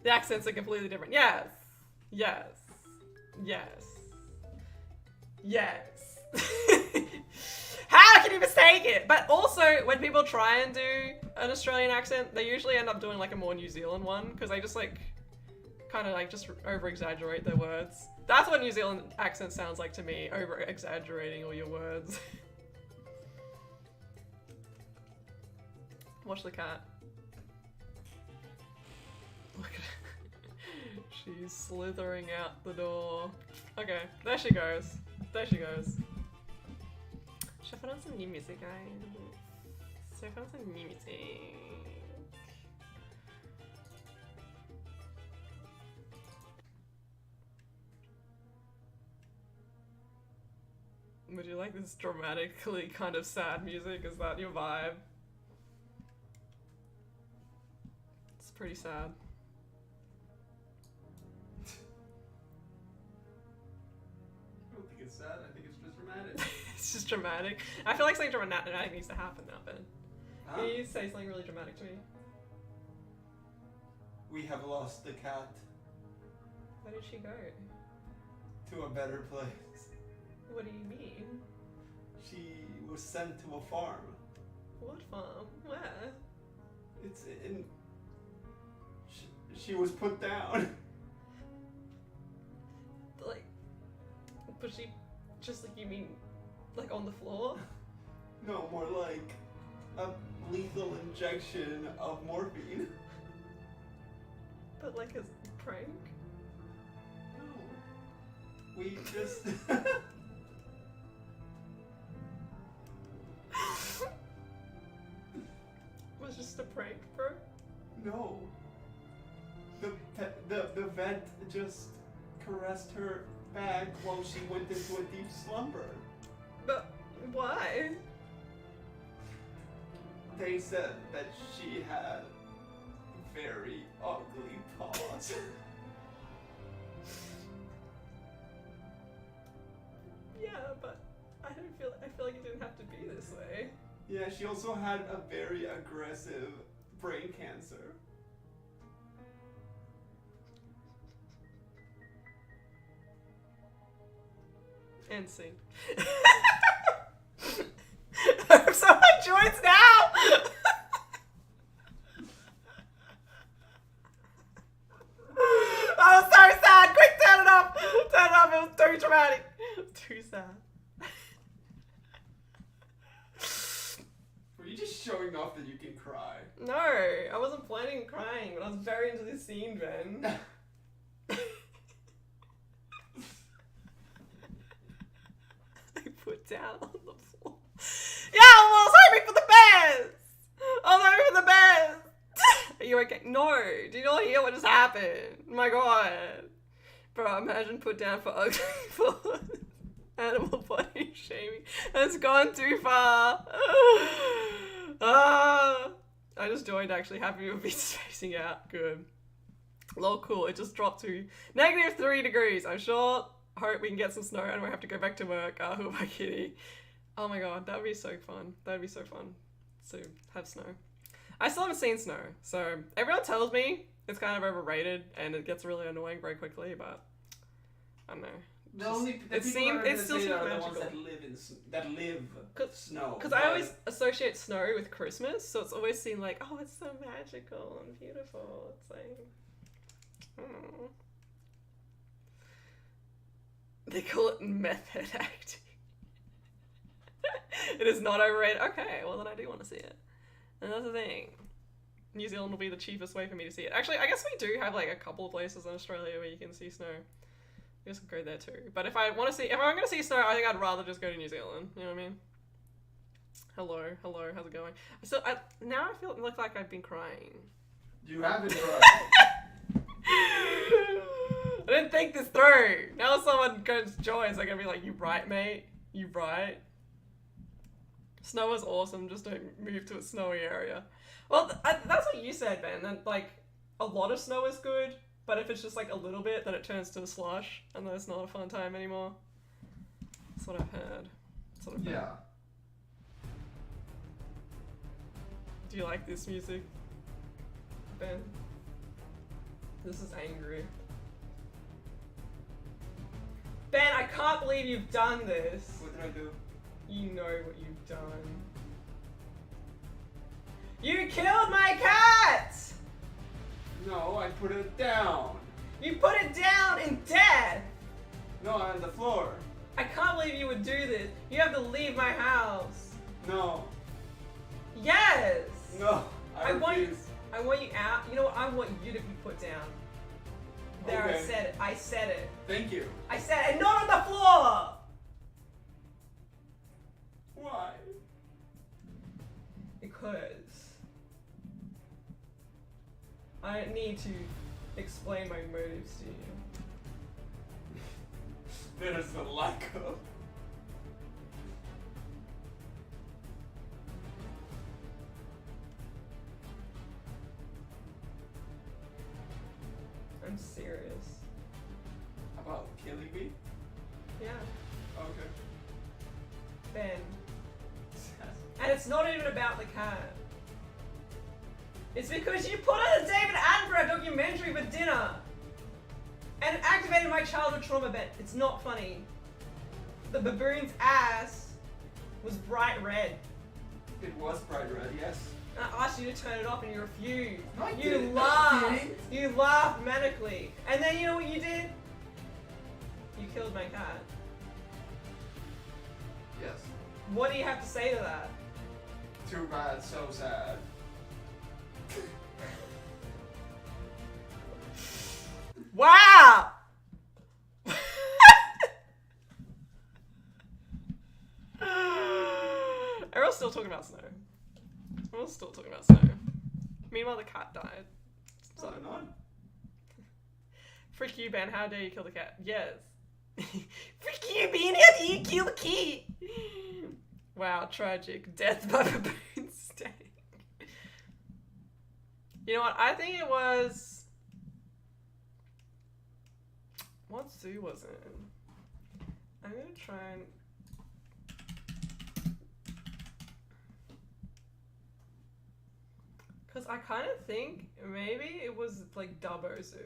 The accents are completely different. Yes. Yes. Yes. Yes. How can you mistake it? But also, when people try and do an Australian accent, they usually end up doing like a more New Zealand one, because they just like, kind of like just over-exaggerate their words. That's what New Zealand accent sounds like to me, over-exaggerating all your words. Watch the cat. Look at her. She's slithering out the door. Okay, there she goes. There she goes. Sufferday. put on some new music, guys. So put on some new music. Would you like this dramatically kind of sad music? Is that your vibe? It's pretty sad. I don't think it's sad. I think it's just dramatic. It's just dramatic. I feel like something dramatic needs to happen now, Ben. Huh? Can you say something really dramatic to me? We have lost the cat Where did she go? to a better place. What do you mean? She was sent to a farm. What farm? Where? It's in. She was put down. Like, but she just like, you mean like on the floor? No, more like a lethal injection of morphine. But like a prank? No. We just. Was just a prank, bro? No. The vet just caressed her back while she went into a deep slumber. But why? They said that she had very ugly paws. Yeah, but I feel like it didn't have to be this way. Yeah, she also had a very aggressive brain cancer. And scene. I hope someone joins now! I was so sad! Quick, turn it off! Turn it off, it was too dramatic. Too sad. Were you just showing off that you can cry? No, I wasn't planning on crying, but I was very into this scene, Ben. I put down on the floor. Yeah, I was hoping for the best! I was hoping for the best! Are you okay? No, do you not hear what just happened? Oh my god. Bro, imagine put down for ugly for animal body shaming. That's gone too far. I just joined actually. Happy with me spacing out. Good. Lol, cool. It just dropped to -3 degrees. I'm sure. Hope we can get some snow and we have to go back to work. Who am I kidding? Oh my god, that would be so fun. That would be so fun to have snow. I still haven't seen snow, so everyone tells me it's kind of overrated and it gets really annoying very quickly, but I don't know. The only it seemed it still seemed are the magical. ones that live snow. Because I always associate snow with Christmas, so it's always seemed like, oh, it's so magical and beautiful. It's like, oh. They call it method acting. It is not overrated. Okay, well then I do want to see it. And that's the thing. New Zealand will be the cheapest way for me to see it. Actually, I guess we do have like a couple of places in Australia where you can see snow. I guess I'll go there too. But if I'm gonna see snow, I think I'd rather just go to New Zealand. You know what I mean? Hello, how's it going? So now I feel like I've been crying. You haven't cried. I didn't think this through. Now someone joins, they're gonna be like, you bright, mate? You bright? Snow is awesome, just don't move to a snowy area. Well, that's what you said, Ben. That, like, a lot of snow is good, but if it's just like a little bit, then it turns to a slush, and then it's not a fun time anymore. That's what I've heard. Yeah. Do you like this music, Ben? This is angry. Ben, I can't believe you've done this. What did I do? You know what you've done. You killed my cat! No, I put it down. You put it down in death! No, on the floor. I can't believe you would do this. You have to leave my house. No. Yes! No, I want refuse. I want you out. You know what? I want you to be put down. There, Okay. I said it. I said it. Thank you. I said it. And not on the floor! Why? Because I need to explain my motives to you. There's the lack of. I'm serious. About killing me? Yeah. Okay. Ben. And it's not even about the cat. It's because you put on a David Attenborough documentary for dinner. And it activated my childhood trauma, Ben. It's not funny. The baboon's ass was bright red. It was bright red, yes. And I asked you to turn it off and you refused. No, I You didn't. laughed. I didn't. You laughed manically. And then you know what you did? You killed my cat. Yes. What do you have to say to that? Too bad, so sad. Wow! Everyone's still talking about snow. Everyone's still talking about snow. Meanwhile, the cat died. So, Not. frick you, Ben. How dare you kill the cat? Yes. Frick you, Ben. How dare you kill the cat? Wow, tragic. Death by baboon steak. You know what? I think it was. What zoo was it? I'm gonna try and. Because I kind of think maybe it was like Dubbo Zoo.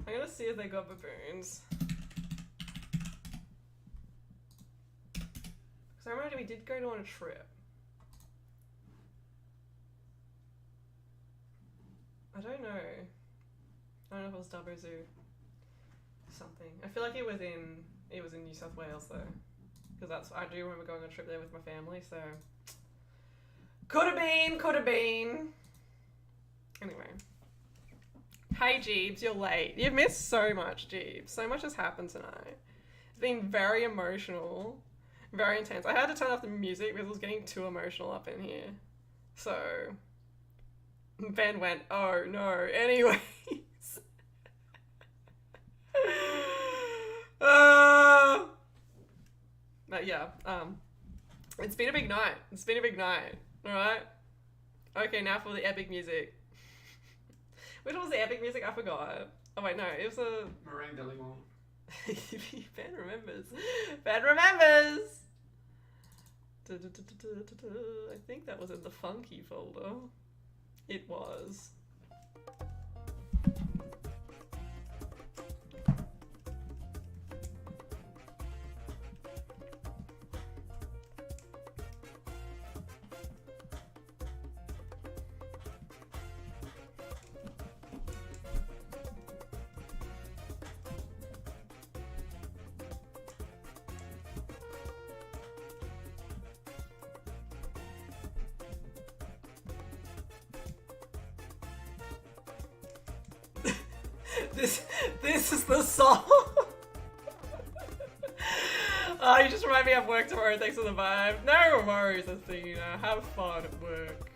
I'm gonna see if they got baboons. Because I remember we did go on a trip. I don't know. I don't know if it was Dubbo Zoo. Something. I feel like it was in New South Wales though. Because I do remember going on a trip there with my family, so could have been. Anyway. Hey Jeebs, you're late. You've missed so much, Jeebs. So much has happened tonight. It's been very emotional. Very intense. I had to turn off the music because it was getting too emotional up in here. So Ben went, oh no. Anyways. But yeah, it's been a big night. Alright? Okay, now for the epic music. Which was the epic music? I forgot. Oh wait, no, it was a... Meringue de limon. Ben remembers. Ben remembers! I think that was in the funky folder. It was. This is the song. Oh, you just remind me of work tomorrow. Thanks for the vibe. No worries, Athena. Have fun at work.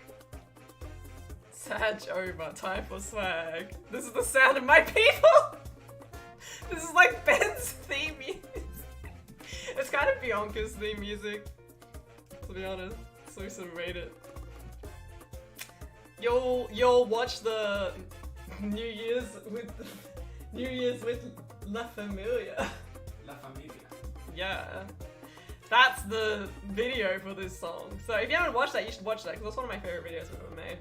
Sag over. Time for swag. This is the sound of my people. This is like Ben's theme music. It's kind of Bianca's theme music, to be honest. So we sort of made it. You'll watch the New Year's with La Familia. La Familia. Yeah. That's the video for this song. So if you haven't watched that, you should watch that because that's one of my favorite videos we've ever made.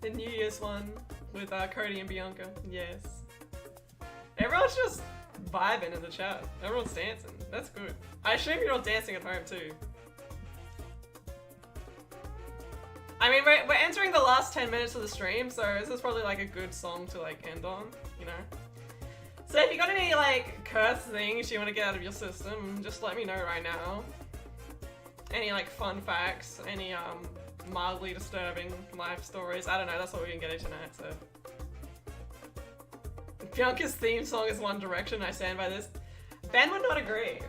The New Year's one with Cody and Bianca. Yes. Everyone's just vibing in the chat. Everyone's dancing. That's good. I assume you're all dancing at home too. I mean, we're entering the last 10 minutes of the stream, so this is probably like a good song to like end on, you know? So if you got any like curse things you want to get out of your system, just let me know right now. Any like fun facts, any mildly disturbing life stories, I don't know, that's what we can get into tonight, so. Bianca's theme song is One Direction, I stand by this. Ben would not agree.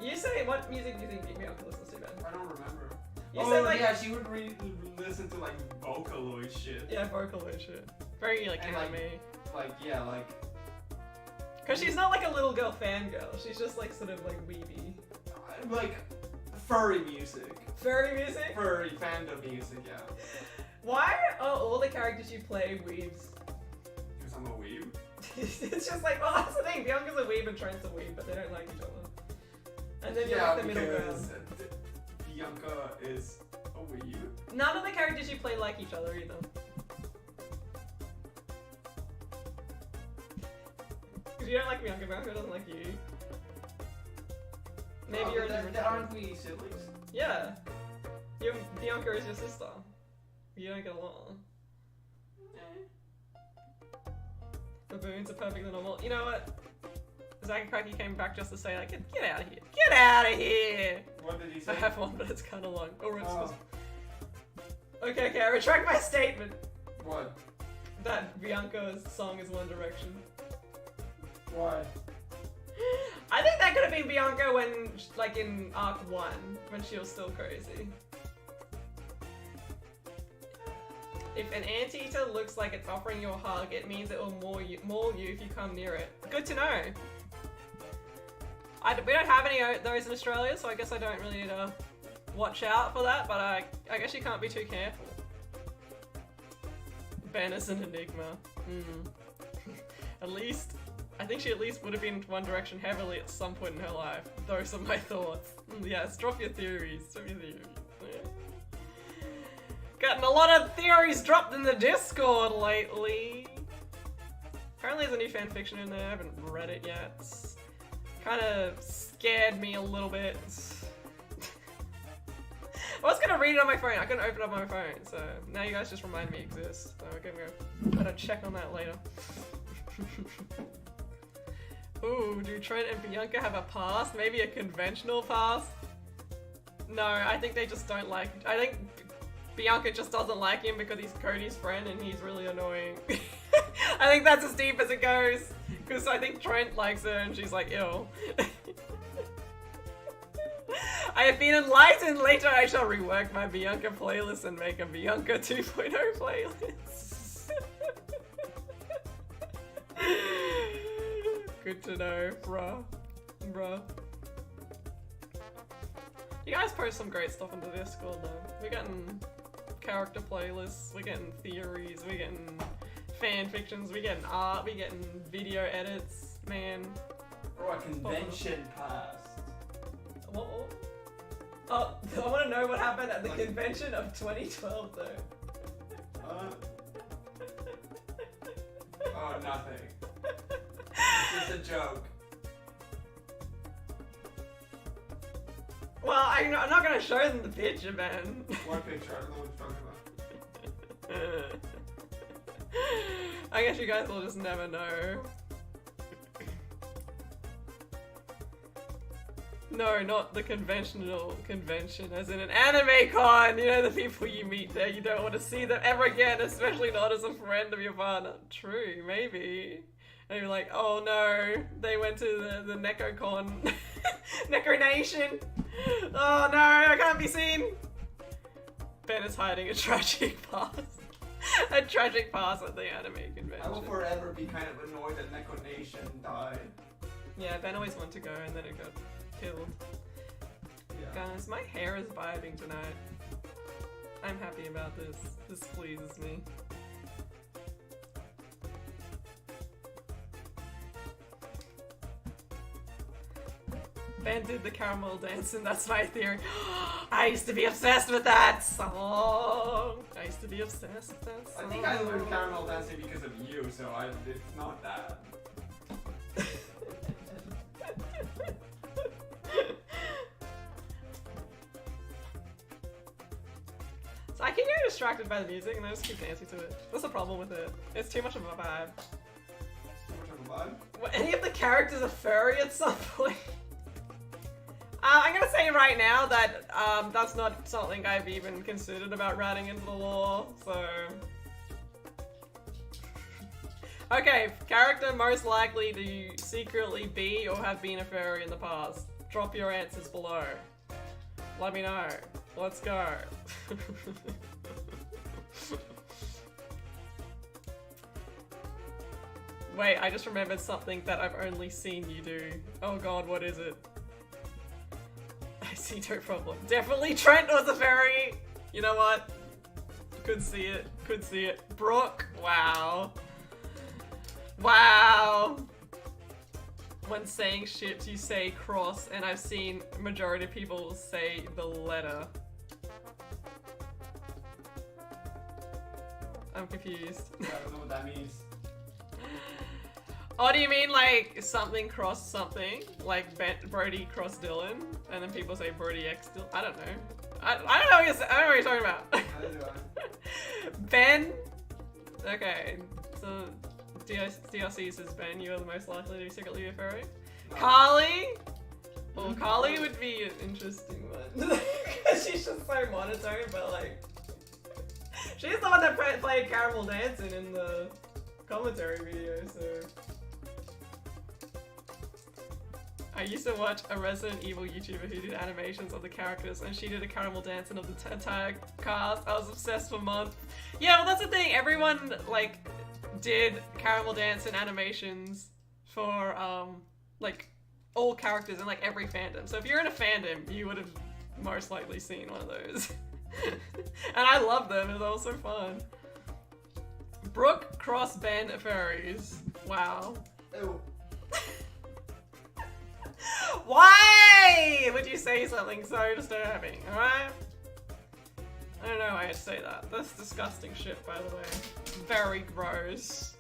You say, what music do you think Bianca listens to, Ben? I don't remember. You said like... yeah, she would listen to like Vocaloid shit. Yeah, Vocaloid shit. Very like anime. Yeah, like... Cause she's not like a little girl fangirl, she's just like sort of like weeby. Like, furry music. Furry music? Furry fandom music, yeah. Why are all the characters you play weebs? Because I'm a weeb. It's just like, well, that's the thing. Bianca's a weeb and Trent's a weeb, but they don't like each other. And then you're like the middle ground. Bianca is a weeb. None of the characters you play like each other either. Because you don't like Bianca, Bianca doesn't like you. Maybe you're a different type. Aren't we siblings? Yeah. Bianca is your sister. You don't get along. Baboons are perfectly normal. You know what? Zach and Cracky came back just to say, like, get out of here. Get out of here! What did he say? I have one, but it's kind of long. Oh, it's just... Okay, I retract my statement. What? That Bianca's song is One Direction. Why? I think that could have been Bianca when, like, in Arc 1, when she was still crazy. If an anteater looks like it's offering you a hug, it means it will maul you if you come near it. Good to know. We don't have any of those in Australia, so I guess I don't really need to watch out for that, but I guess you can't be too careful. Ben is an enigma. At least, I think she at least would have been One Direction heavily at some point in her life. Those are my thoughts. Yes, drop your theories. Drop your theories. Gotten a lot of theories dropped in the Discord lately. Apparently there's a new fanfiction in there, I haven't read it yet. It's kind of scared me a little bit. I was gonna read it on my phone, I couldn't open it up on my phone, so now you guys just remind me it exists. So I'm gonna go check on that later. Ooh, do Trent and Bianca have a past? Maybe a conventional past? No, I think they just don't like... I think Bianca just doesn't like him because he's Cody's friend and he's really annoying. I think that's as deep as it goes. Because I think Trent likes her and she's like, ew. I have been enlightened. Later I shall rework my Bianca playlist and make a Bianca 2.0 playlist. Good to know, bruh. You guys post some great stuff into Discord though. We're getting character playlists, we're getting theories, we're getting fan fictions, we're getting art, we're getting video edits, man. Or a convention past. What? Oh, I want to know what happened at the convention of 2012 though. Oh, nothing. It's just a joke. Well, I'm not gonna show them the picture, man. What picture? I don't know what you're talking about. I guess you guys will just never know. No, not the conventional convention, as in an anime con! You know, the people you meet there, you don't want to see them ever again, especially not as a friend of your partner. True, maybe. And you're like, oh no, they went to the NecoCon. Neko Nation! Oh no, I can't be seen! Ben is hiding a tragic past. A tragic past at the anime convention. I will forever be kind of annoyed that Neko Nation died. Yeah, Ben always wanted to go and then it got killed. Yeah. Guys, my hair is vibing tonight. I'm happy about this. This pleases me. Ben did the caramel dance and that's my theory. I used to be obsessed with that song. I used to be obsessed with that song. I think I learned caramel dancing because of you, so it's not that. So I keep getting distracted by the music and I just keep dancing to it. What's the problem with it? It's too much of a vibe. Too much of a vibe? Well, any of the characters are furry at some point? I'm gonna say right now that that's not something I've even considered about writing into the lore, so... Okay, character most likely to secretly be or have been a furry in the past. Drop your answers below. Let me know. Let's go. Wait, I just remembered something that I've only seen you do. Oh god, what is it? I see no problem. Definitely Trent was a fairy! You know what? Could see it. Could see it. Brooke. Wow. Wow. When saying ships, you say cross, and I've seen majority of people say the letter. I'm confused. I don't know what that means. Oh, do you mean like something cross something? Like Brody cross Dylan? And then people say Brody X Dylan? I don't know. I don't know what you're, I don't know what you're talking about. Neither do I. Ben? Okay, so DRC says Ben, you are the most likely to be secretly a furry. No. Carly? Well, Carly would be an interesting one. Because she's just so monotone, but like... She's the one that played Caramel Dancing in the commentary video, so... I used to watch a Resident Evil YouTuber who did animations of the characters, and she did a caramel dancing of the entire cast. I was obsessed for months. Yeah, well that's the thing, everyone like did caramel dancing animations for like all characters in like every fandom. So if you're in a fandom, you would have most likely seen one of those. And I love them, it was all so fun. Brooke cross Ben furries. Wow. Ew. Why would you say something so disturbing, alright? I don't know why I'd say that. That's disgusting shit, by the way. Very gross.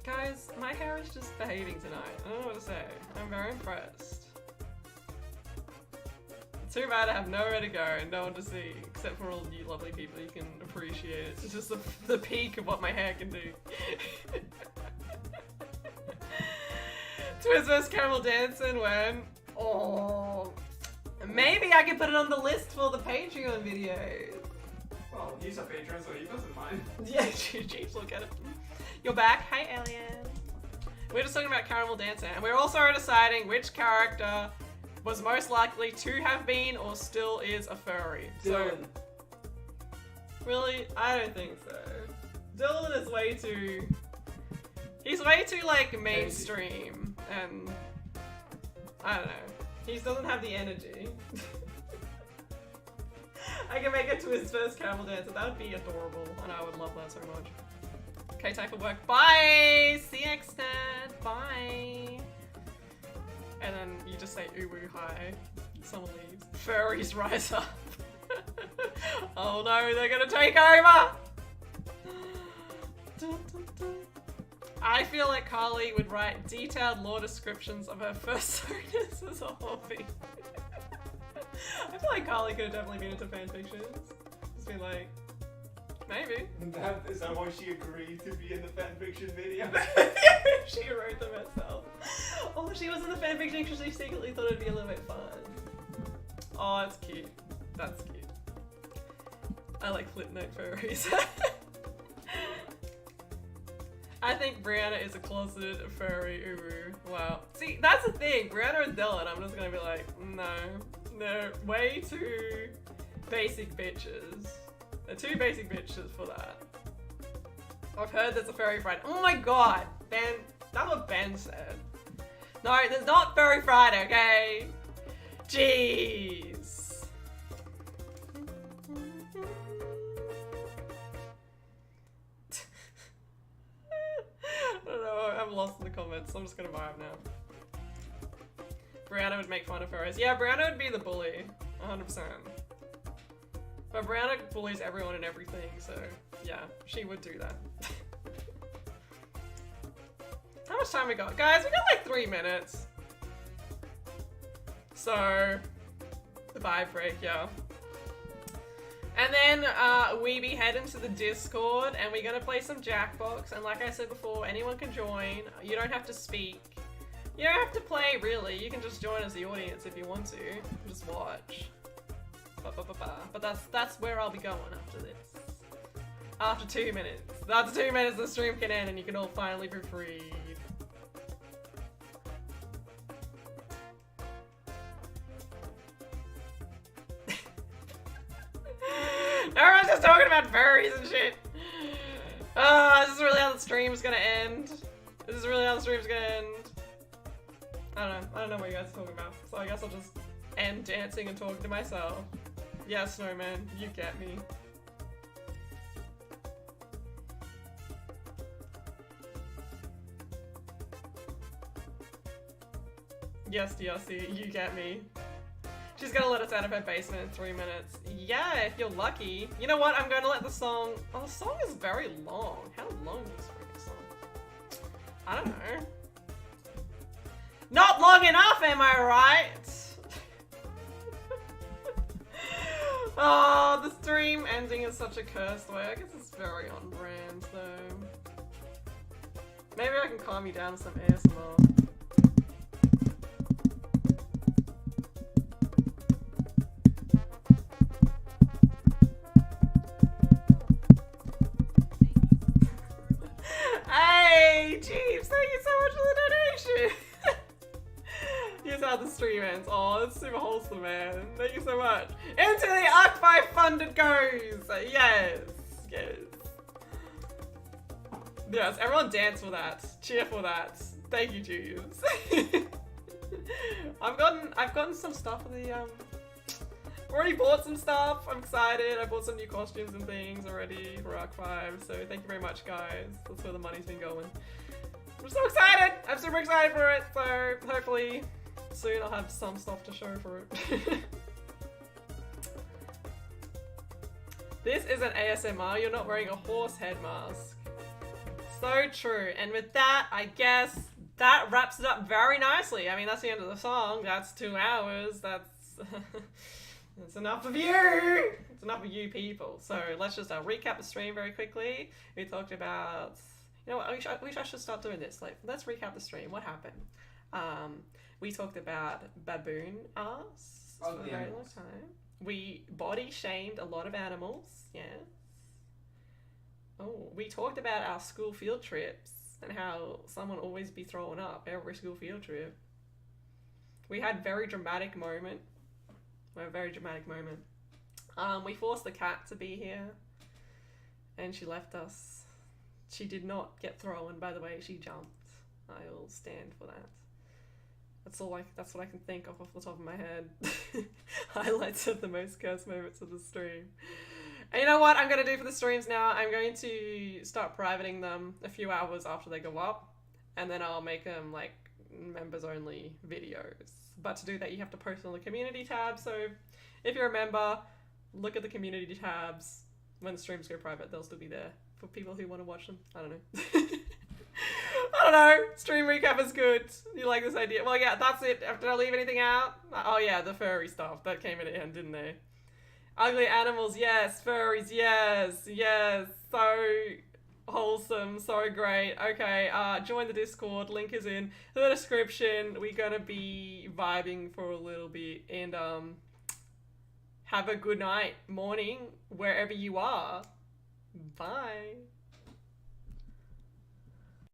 Guys, my hair is just behaving tonight. I don't know what to say. I'm very impressed. Too bad I have nowhere to go and no one to see, except for all you lovely people. You can appreciate it. It's just the peak of what my hair can do. Twizz's Caramel Dancing when... Oh... Maybe I can put it on the list for the Patreon videos. Well, he's a patron, so he doesn't mind. Yeah, Jeeps, look at it. You're back. Hi, Alien. We're just talking about Caramel Dancing, and we're also deciding which character was most likely to have been or still is a furry. Dylan. So, really? I don't think so. Dylan is way too... He's way too, like, mainstream, and... I don't know. He doesn't have the energy. I can make it to his first Caramel Dancer. That would be adorable, and I would love that so much. Okay, time for work. Bye! See you next time. Bye! And then you just say uwu hi. Someone leaves. Furries rise up. Oh no, they're gonna take over! I feel like Carly would write detailed lore descriptions of her fursonas as a hobby. I feel like Carly could have definitely been into fanfictions. Just be like, maybe. Is that why she agreed to be in the fanfiction video? She wrote them herself. Oh, she was in the fanfiction because she secretly thought it'd be a little bit fun. Oh, that's cute. That's cute. I like Flipnote furries. I think Brianna is a closeted furry uwu. Wow. See, that's the thing. Brianna and Dylan, I'm just gonna be like, no, way too basic bitches. They're too basic bitches for that. I've heard there's a furry Friday. Oh my god, Ben, that's what Ben said. No, there's not furry Friday, okay? Jeez. I don't know, I'm lost in the comments, so I'm just gonna vibe now. Brianna would make fun of furries. Yeah, Brianna would be the bully, 100%. But Brianna bullies everyone and everything, so yeah, she would do that. How much time we got? Guys, we got like 3 minutes. So, the vibe break, yeah. And then we be heading to the Discord and we're gonna play some Jackbox. And like I said before, anyone can join. You don't have to speak. You don't have to play really. You can just join as the audience if you want to. Just watch. But that's where I'll be going after this. After 2 minutes. After 2 minutes, the stream can end and you can all finally be freed. Everyone's just talking about furries and shit. This is really how the stream's gonna end. This is really how the stream's gonna end. I don't know what you guys are talking about. So I guess I'll just end dancing and talking to myself. Yeah, Snowman, you get me. Yes, DRC, you get me. She's gonna let us out of her basement in 3 minutes. Yeah, if you're lucky. You know what? I'm gonna let the song... Oh, the song is very long. How long is this freaking song? I don't know. Not long enough, am I right? Oh, the stream ending is such a cursed way. I guess it's very on brand, though. Maybe I can calm you down with some ASMR. Hey, Jeeves, thank you so much for the donation. Here's how the stream ends. Oh, that's super wholesome, man. Thank you so much. Into the Arc 5 fund it goes. Yes, yes. Yes, everyone dance for that. Cheer for that. Thank you, Jeeves. I've gotten some stuff for the already bought some stuff. I'm excited. I bought some new costumes and things already for Arc 5. So thank you very much, guys. That's where the money's been going. I'm so excited. I'm super excited for it. So hopefully soon I'll have some stuff to show for it. This is an ASMR. You're not wearing a horse head mask. So true. And with that, I guess that wraps it up very nicely. I mean, that's the end of the song. That's 2 hours. That's... It's enough of you! It's enough of you people. So let's just recap the stream very quickly. We talked about... You know what, I wish I should start doing this. Like, let's recap the stream. What happened? We talked about baboon ass for a very long time. We body shamed a lot of animals. Yes. Oh, we talked about our school field trips and how someone always be throwing up every school field trip. We had very dramatic moment. A very dramatic moment. We forced the cat to be here and she left us. She did not get thrown, by the way, she jumped. I'll stand for that. That's what I can think of off the top of my head. Highlights of the most cursed moments of the stream. And you know what I'm going to do for the streams now? I'm going to start privating them a few hours after they go up. And then I'll make them like members only videos. But to do that, you have to post on the community tab. So if you're a member, look at the community tabs. When the streams go private, they'll still be there for people who want to watch them. I don't know. I don't know. Stream recap is good. You like this idea? Well, yeah, that's it. Did I leave anything out? Oh, yeah, the furry stuff. That came in at the end, didn't they? Ugly animals, yes. Furries, yes. Yes. So wholesome, so great. Okay, join the Discord, link is in the description. We're gonna be vibing for a little bit and have a good night, morning, wherever you are. Bye.